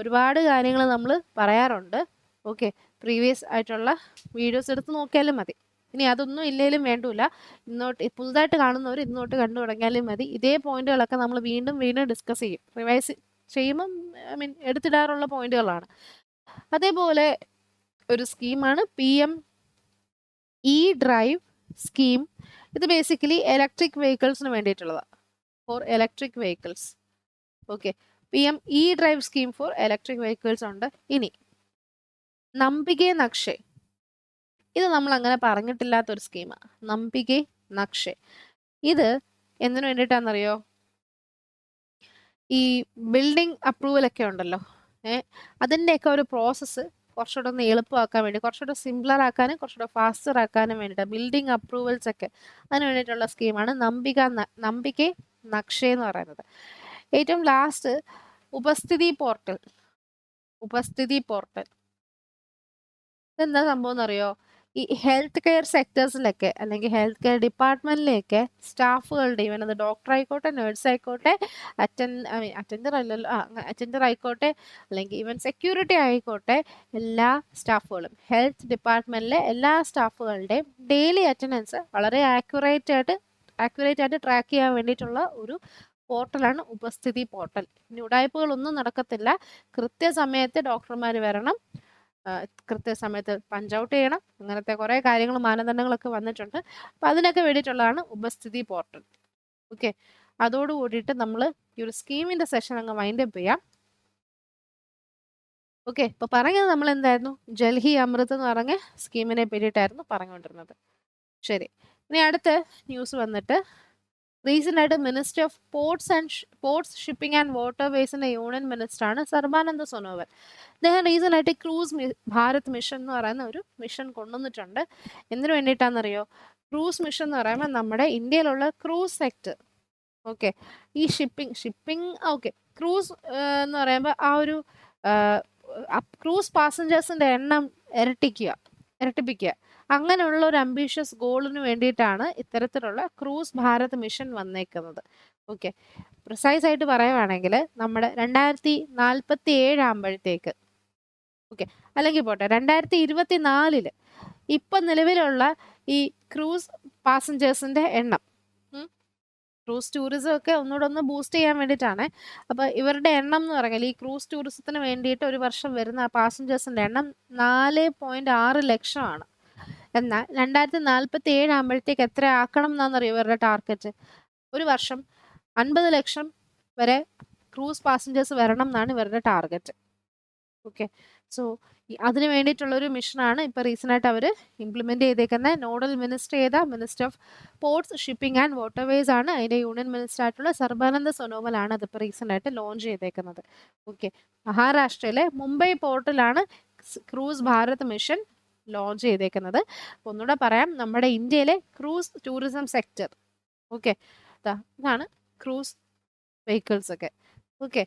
ഒരുപാട് കാര്യങ്ങൾ നമ്മൾ പറയാറുണ്ട്. ഓക്കെ, പ്രീവിയസ് ആയിട്ടുള്ള വീഡിയോസ് എടുത്ത് നോക്കിയാലും മതി. ഇനി അതൊന്നും ഇല്ലെങ്കിലും വേണ്ടില്ല, പുതുതായിട്ട് കാണുന്നവർ ഇന്നോട്ട് കണ്ടു തുടങ്ങിയാലും മതി. ഇതേ പോയിന്റുകളൊക്കെ നമ്മൾ വീണ്ടും ഡിസ്കസ് ചെയ്യും. റിവൈസ് ചെയ്യുമ്പം എടുത്തിടാറുള്ള പോയിന്റുകളാണ്. അതേപോലെ ഒരു സ്കീമാണ് PM ഡ്രൈവ് സ്കീം. ഇത് ബേസിക്കലി ഇലക്ട്രിക് വെഹിക്കിൾസിന് വേണ്ടിയിട്ടുള്ളതാണ്, for electric vehicles. Okay, PM drive scheme for electric vehicles ഉണ്ട്. ഇനി നമ്പികെ നക്ഷെ. ഇത് നമ്മൾ അങ്ങനെ പറഞ്ഞിട്ടില്ലാത്തൊരു സ്കീമാണ്, നമ്പികെ നക്ഷെ. ഇത് എന്തിനു വേണ്ടിയിട്ടാണെന്നറിയോ? ഈ ബിൽഡിംഗ് അപ്രൂവലൊക്കെ ഉണ്ടല്ലോ, അതിൻ്റെയൊക്കെ ഒരു പ്രോസസ്സ് കുറച്ചുകൂടെ ഒന്ന് എളുപ്പമാക്കാൻ വേണ്ടി, കുറച്ചുകൂടെ സിംപ്ലർ ആക്കാനും കുറച്ചുകൂടെ ഫാസ്റ്റർ ആക്കാനും വേണ്ടിയിട്ട് ബിൽഡിംഗ് അപ്രൂവൽസ് ഒക്കെ അതിന് വേണ്ടിയിട്ടുള്ള സ്കീമാണ് നമ്പികെ നക്ഷെ എന്ന് പറയുന്നത്. ഏറ്റവും ലാസ്റ്റ് ഉപസ്ഥിതി പോർട്ടൽ. ഇതെന്താ സംഭവം എന്നറിയോ? ഈ ഹെൽത്ത് കെയർ സെക്ടേഴ്സിലൊക്കെ അല്ലെങ്കിൽ ഹെൽത്ത് കെയർ ഡിപ്പാർട്ട്മെന്റിലെയൊക്കെ സ്റ്റാഫുകളുടെ, ഈവൻ അത് ഡോക്ടർ ആയിക്കോട്ടെ, നേഴ്സ് ആയിക്കോട്ടെ, അറ്റൻഡർ ആയിക്കോട്ടെ, അല്ലെങ്കിൽ ഈവൻ സെക്യൂരിറ്റി ആയിക്കോട്ടെ, എല്ലാ സ്റ്റാഫുകളും, ഹെൽത്ത് ഡിപ്പാർട്ട്മെന്റിലെ എല്ലാ സ്റ്റാഫുകളുടെയും ഡെയിലി അറ്റൻഡൻസ് വളരെ ആക്യുറേറ്റ് ആയിട്ട് ട്രാക്ക് ചെയ്യാൻ വേണ്ടിയിട്ടുള്ള ഒരു പോർട്ടലാണ് ഉപസ്ഥിതി പോർട്ടൽ. ഇനി ഉടായ്പകളൊന്നും നടക്കത്തില്ല. കൃത്യസമയത്ത് ഡോക്ടർമാർ വരണം, കൃത്യസമയത്ത് പഞ്ച് ഔട്ട് ചെയ്യണം, അങ്ങനത്തെ കുറേ കാര്യങ്ങൾ, മാനദണ്ഡങ്ങളൊക്കെ വന്നിട്ടുണ്ട്. അപ്പം അതിനൊക്കെ വേണ്ടിയിട്ടുള്ളതാണ് ഉപസ്ഥിതി പോർട്ടൽ. ഓക്കെ, അതോടുകൂടിയിട്ട് നമ്മൾ ഈ ഒരു സ്കീമിൻ്റെ സെഷൻ അങ്ങ് വൈൻഡ് അപ്പ് ചെയ്യാം. ഓക്കെ, ഇപ്പോൾ പറഞ്ഞത് നമ്മൾ എന്തായിരുന്നു? ജൽ ഹി അമൃത് എന്ന് പറഞ്ഞ സ്കീമിനെ പറ്റിയിട്ടായിരുന്നു പറഞ്ഞുകൊണ്ടിരുന്നത്. ശരി, ഇനി അടുത്ത ന്യൂസ് വന്നിട്ട് റീസെൻ്റ് ആയിട്ട് minister of ports shipping and വാട്ടർവേസിൻ്റെ യൂണിയൻ മിനിസ്റ്ററാണ് സർബാനന്ദ സോനോവാൾ. അദ്ദേഹം റീസെൻ്റ് ആയിട്ട് ക്രൂസ് ഭാരത് മിഷൻ എന്ന് പറയുന്ന ഒരു മിഷൻ കൊണ്ടുവന്നിട്ടുണ്ട്. എന്തിനു വേണ്ടിയിട്ടാണെന്നറിയോ? ക്രൂസ് മിഷൻ എന്ന് പറയുമ്പോൾ നമ്മുടെ ഇന്ത്യയിലുള്ള ക്രൂസ് സെക്ടർ, ഓക്കെ, ഈ ഷിപ്പിംഗ് ഓക്കെ, ക്രൂസ് എന്ന് പറയുമ്പോൾ ആ ഒരു ക്രൂസ് പാസഞ്ചേഴ്സിൻ്റെ എണ്ണം ഇരട്ടിപ്പിക്കുക, അങ്ങനെയുള്ള ഒരു അംബീഷ്യസ് ഗോളിന് വേണ്ടിയിട്ടാണ് ഇത്തരത്തിലുള്ള ക്രൂസ് ഭാരത് മിഷൻ വന്നേക്കുന്നത്. ഓക്കെ, പ്രിസൈസ് ആയിട്ട് പറയുവാണെങ്കിൽ നമ്മുടെ 2047 ആകുമ്പോഴത്തേക്ക്, ഓക്കെ, അല്ലെങ്കിൽ പോട്ടെ 2024 ഇപ്പം നിലവിലുള്ള ഈ ക്രൂസ് പാസഞ്ചേഴ്സിൻ്റെ എണ്ണം, ക്രൂസ് ടൂറിസം ഒക്കെ ഒന്നുകൂടെ ബൂസ്റ്റ് ചെയ്യാൻ വേണ്ടിയിട്ടാണ്. അപ്പോൾ ഇവരുടെ എണ്ണം എന്ന് പറഞ്ഞാൽ ഈ ക്രൂസ് ടൂറിസത്തിന് വേണ്ടിയിട്ട് ഒരു വർഷം വരുന്ന പാസഞ്ചേഴ്സിൻ്റെ എണ്ണം 4.6 ലക്ഷമാണ്. എന്നാൽ 2047 ആകുമ്പോഴത്തേക്ക് എത്ര ആക്കണം എന്നാണെന്നറിയോ ഇവരുടെ ടാർഗറ്റ്? ഒരു വർഷം 50 ലക്ഷം വരെ ക്രൂസ് പാസഞ്ചേഴ്സ് വരണം എന്നാണ് ഇവരുടെ ടാർഗറ്റ്. ഓക്കെ, സോ അതിന് വേണ്ടിയിട്ടുള്ളൊരു മിഷനാണ് ഇപ്പോൾ റീസെൻ്റ് ആയിട്ട് അവർ ഇംപ്ലിമെൻ്റ് ചെയ്തേക്കുന്നത്. നോഡൽ മിനിസ്റ്റർ ഏതാ? Minister of ports, shipping and waterways ആണ്. അതിൻ്റെ യൂണിയൻ മിനിസ്റ്റർ ആയിട്ടുള്ള സർബാനന്ദ സോനോവാലാണ് അതിപ്പോൾ റീസെൻ്റ് ആയിട്ട് ലോഞ്ച് ചെയ്തേക്കുന്നത്. ഓക്കെ, മഹാരാഷ്ട്രയിലെ മുംബൈ പോർട്ടിലാണ് ക്രൂസ് ഭാരത് മിഷൻ ലോഞ്ച് ചെയ്തേക്കുന്നത്. ഒന്നുകൂടെ പറയാം, നമ്മുടെ ഇന്ത്യയിലെ ക്രൂസ് ടൂറിസം സെക്ടർ. ഓക്കെ, ഇതാണ് ക്രൂസ് വെഹിക്കിൾസ് ഒക്കെ. ഓക്കെ,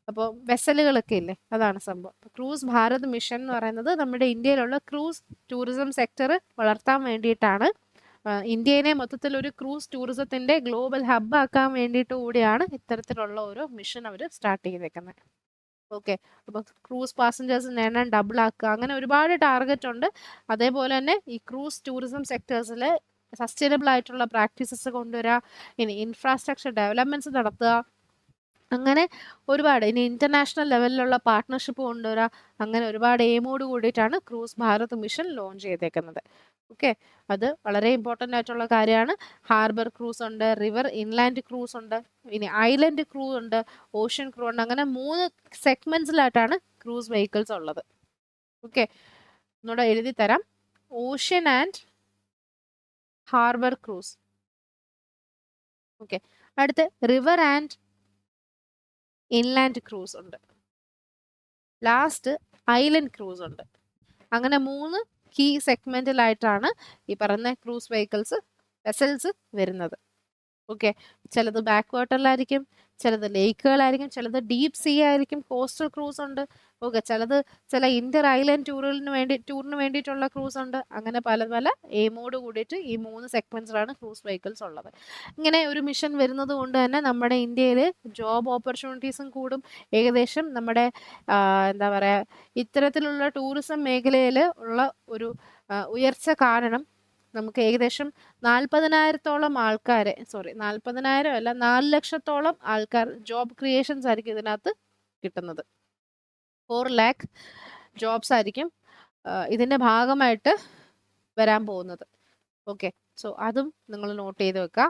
അപ്പോൾ വെസലുകളൊക്കെ ഇല്ലേ, അതാണ് സംഭവം. ക്രൂസ് ഭാരത് മിഷൻ എന്ന് പറയുന്നത് നമ്മുടെ ഇന്ത്യയിലുള്ള ക്രൂസ് ടൂറിസം സെക്ടർ വളർത്താൻ വേണ്ടിയിട്ടാണ്. ഇന്ത്യനെ മൊത്തത്തിൽ ഒരു ക്രൂസ് ടൂറിസത്തിൻ്റെ ഗ്ലോബൽ ഹബ് ആക്കാൻ വേണ്ടിയിട്ട് കൂടിയാണ് ഇത്തരത്തിലുള്ള ഒരു മിഷൻ അവർ സ്റ്റാർട്ട് ചെയ്തേക്കുന്നത്. ഓക്കെ, അപ്പോൾ ക്രൂസ് പാസഞ്ചേഴ്സിൻ്റെ എണ്ണം ഡബിൾ ആക്കുക, അങ്ങനെ ഒരുപാട് ടാർഗറ്റ് ഉണ്ട്. അതേപോലെ തന്നെ ഈ ക്രൂസ് ടൂറിസം സെക്ടേഴ്സിൽ സസ്റ്റൈനബിൾ ആയിട്ടുള്ള പ്രാക്ടീസസ് കൊണ്ടുവരിക, ഇനി ഇൻഫ്രാസ്ട്രക്ചർ ഡെവലപ്മെൻറ്റ്സ് നടത്തുക, അങ്ങനെ ഒരുപാട്, ഇനി ഇൻ്റർനാഷണൽ ലെവലിലുള്ള പാർട്ട്ണർഷിപ്പ് കൊണ്ടുവരിക, അങ്ങനെ ഒരുപാട് എയിമോട് കൂടിയിട്ടാണ് ക്രൂസ് ഭാരത് മിഷൻ ലോഞ്ച് ചെയ്തേക്കുന്നത്. ഓക്കെ, അത് വളരെ ഇമ്പോർട്ടൻ്റ് ആയിട്ടുള്ള കാര്യമാണ്. ഹാർബർ ക്രൂസ് ഉണ്ട്, റിവർ ഇൻലാൻഡ് ക്രൂസ് ഉണ്ട്, ഇനി ഐലൻഡ് ക്രൂ ഉണ്ട്, ഓഷ്യൻ ക്രൂ ഉണ്ട്. അങ്ങനെ 3 സെഗ്മെൻറ്റ്സിലായിട്ടാണ് ക്രൂസ് വെഹിക്കിൾസ് ഉള്ളത്. ഓക്കെ, ഒന്നുകൂടെ എഴുതി തരാം. Ocean and harbour cruise. Okay, അടുത്ത് റിവർ ആൻഡ് ഇൻലാൻഡ് ക്രൂസ് ഉണ്ട്, ലാസ്റ്റ് ഐലൻഡ് ക്രൂസ് ഉണ്ട്. അങ്ങനെ 3 കീ സെഗ്മെന്റിലായിട്ടാണ് ഈ പറയുന്ന ക്രൂസ് വെഹിക്കിൾസ് വെസൽസ് വരുന്നത്. ഓക്കെ, ചിലത് ബാക്ക് വാട്ടറിലായിരിക്കും, ചിലത് ലേക്കുകളായിരിക്കും, ചിലത് ഡീപ്പ് സീ ആയിരിക്കും, കോസ്റ്റൽ ക്രൂസ് ഉണ്ട്. ഓക്കെ, ചില ഇന്റർ ഐലൻഡ് ടൂറിന് വേണ്ടിയിട്ടുള്ള ക്രൂസ് ഉണ്ട്. അങ്ങനെ പല പല എയിമോട് കൂടിയിട്ട് ഈ 3 സെഗ്മെന്റ്സിലാണ് ക്രൂസ് വെഹിക്കിൾസ് ഉള്ളത്. ഇങ്ങനെ ഒരു മിഷൻ വരുന്നത് കൊണ്ട് തന്നെ നമ്മുടെ ഇന്ത്യയിൽ ജോബ് ഓപ്പർച്യൂണിറ്റീസും കൂടും. ഏകദേശം നമ്മുടെ എന്താ പറയുക, ഇത്തരത്തിലുള്ള ടൂറിസം മേഖലയിൽ ഉള്ള ഒരു ഉയർച്ച കാരണം നമുക്ക് ഏകദേശം 40,000-ഓളം ആൾക്കാരെ, 40,000 അല്ല, 4 ലക്ഷത്തോളം ആൾക്കാർ ജോബ് ക്രിയേഷൻസ് ആയിരിക്കും ഇതിനകത്ത് കിട്ടുന്നത്. 4 lakh ജോബ്സ് ആയിരിക്കും ഇതിൻ്റെ ഭാഗമായിട്ട് വരാൻ പോകുന്നത്. ഓക്കെ, സോ അതും നിങ്ങൾ നോട്ട് ചെയ്ത് വെക്കുക.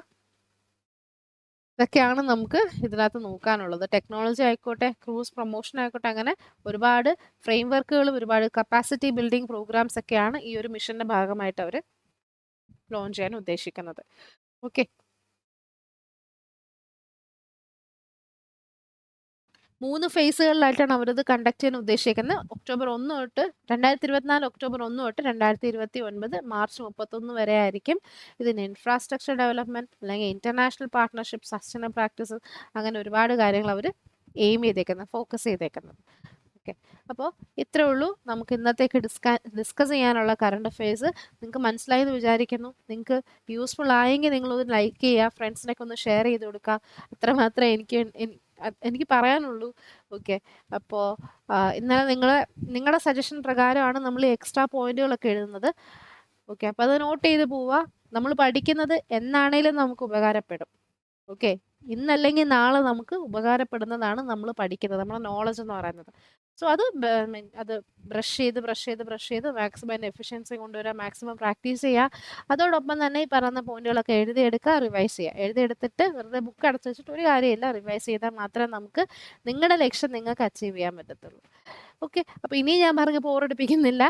ഇതൊക്കെയാണ് നമുക്ക് ഇതിനകത്ത് നോക്കാനുള്ളത്. ടെക്നോളജി ആയിക്കോട്ടെ, ക്രൂസ് പ്രൊമോഷൻ ആയിക്കോട്ടെ, അങ്ങനെ ഒരുപാട് ഫ്രെയിം വർക്കുകളും ഒരുപാട് കപ്പാസിറ്റി ബിൽഡിംഗ് പ്രോഗ്രാംസ് ഒക്കെയാണ് ഈ ഒരു മിഷന്റെ ഭാഗമായിട്ട് അവർ ലോഞ്ച് ചെയ്യാൻ ഉദ്ദേശിക്കുന്നത്. ഓക്കെ, 3 ഫേസുകളിലായിട്ടാണ് അവരത് കണ്ടക്ട് ചെയ്യാൻ ഉദ്ദേശിക്കുന്നത്. ഒക്ടോബർ 1 തൊട്ട് 2024 ഒക്ടോബർ 1 തൊട്ട് 2029 മാർച്ച് 31 വരെ ആയിരിക്കും. ഇതിന് ഇൻഫ്രാസ്ട്രക്ചർ ഡെവലപ്മെന്റ്, അല്ലെങ്കിൽ ഇന്റർനാഷണൽ പാർട്ട്ണർഷിപ്പ്, സസ്റ്റൈനബിൾ പ്രാക്ടീസസ്, അങ്ങനെ ഒരുപാട് കാര്യങ്ങൾ അവർ എയിം ചെയ്തേക്കുന്നത്, ഫോക്കസ് ചെയ്തേക്കുന്നത്. ഓക്കെ, അപ്പോൾ ഇത്രേ ഉള്ളൂ നമുക്ക് ഇന്നത്തേക്ക് ഡിസ്കസ് ചെയ്യാനുള്ള കറണ്ട് അഫയേഴ്സ്. നിങ്ങൾക്ക് മനസ്സിലായി എന്ന് വിചാരിക്കുന്നു. നിങ്ങൾക്ക് യൂസ്ഫുൾ ആയെങ്കിൽ നിങ്ങളൊന്ന് ലൈക്ക് ചെയ്യുക, ഫ്രണ്ട്സിനൊക്കെ ഒന്ന് ഷെയർ ചെയ്ത് കൊടുക്കുക. അത്രമാത്രമേ എനിക്ക് പറയാനുള്ളൂ. ഓക്കെ, അപ്പോൾ ഇന്നലെ നിങ്ങളുടെ സജഷൻ പ്രകാരമാണ് നമ്മൾ എക്സ്ട്രാ പോയിന്റുകളൊക്കെ എഴുതുന്നത്. ഓക്കെ, അപ്പോൾ അത് നോട്ട് ചെയ്ത് പോവുക. നമ്മൾ പഠിക്കുന്നത് എന്നാണേലും നമുക്ക് ഉപകാരപ്പെടും. ഓക്കെ, ഇന്നല്ലെങ്കിൽ നാളെ നമുക്ക് ഉപകാരപ്പെടുന്നതാണ് നമ്മൾ പഠിക്കുന്നത്, നമ്മുടെ നോളജ് എന്ന് പറയുന്നത്. സോ അത് ബ്രഷ് ചെയ്ത് മാക്സിമം അതിൻ്റെ എഫിഷ്യൻസി കൊണ്ടുവരിക, മാക്സിമം പ്രാക്ടീസ് ചെയ്യുക. അതോടൊപ്പം തന്നെ ഈ പറയുന്ന പോയിന്റുകളൊക്കെ എഴുതിയെടുക്കുക, റിവൈസ് ചെയ്യുക. എഴുതിയെടുത്തിട്ട് വെറുതെ ബുക്ക് അടച്ചു വെച്ചിട്ട് ഒരു കാര്യമില്ല, റിവൈസ് ചെയ്താൽ മാത്രമേ നമുക്ക് നിങ്ങളുടെ ലക്ഷ്യം നിങ്ങൾക്ക് അച്ചീവ് ചെയ്യാൻ പറ്റത്തുള്ളൂ. ഓക്കെ, അപ്പോൾ ഇനി ഞാൻ പറഞ്ഞ് ബോറടിപ്പിക്കുന്നില്ല,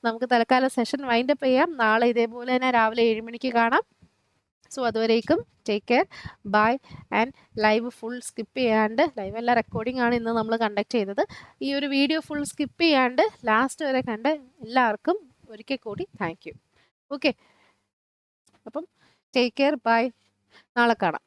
നമുക്ക് തൽക്കാലം സെഷൻ വൈൻഡപ്പ് ചെയ്യാം. നാളെ ഇതേപോലെ തന്നെ രാവിലെ 7 മണിക്ക് കാണാം. സോ അതുവരേക്കും take care, bye. And live full skip ചെയ്യാണ്ട്, ലൈവ് അല്ല റെക്കോർഡിംഗ് ആണ് ഇന്ന് നമ്മൾ കണ്ടക്ട് ചെയ്തത്. ഈ ഒരു വീഡിയോ ഫുൾ സ്കിപ്പ് ചെയ്യാണ്ട് ലാസ്റ്റ് വരെ കണ്ട് എല്ലാവർക്കും ഒരിക്കൽ കൂടി താങ്ക് യു. ഓക്കെ, അപ്പം ടേക്ക് കെയർ, ബൈ. നാളെ കാണാം.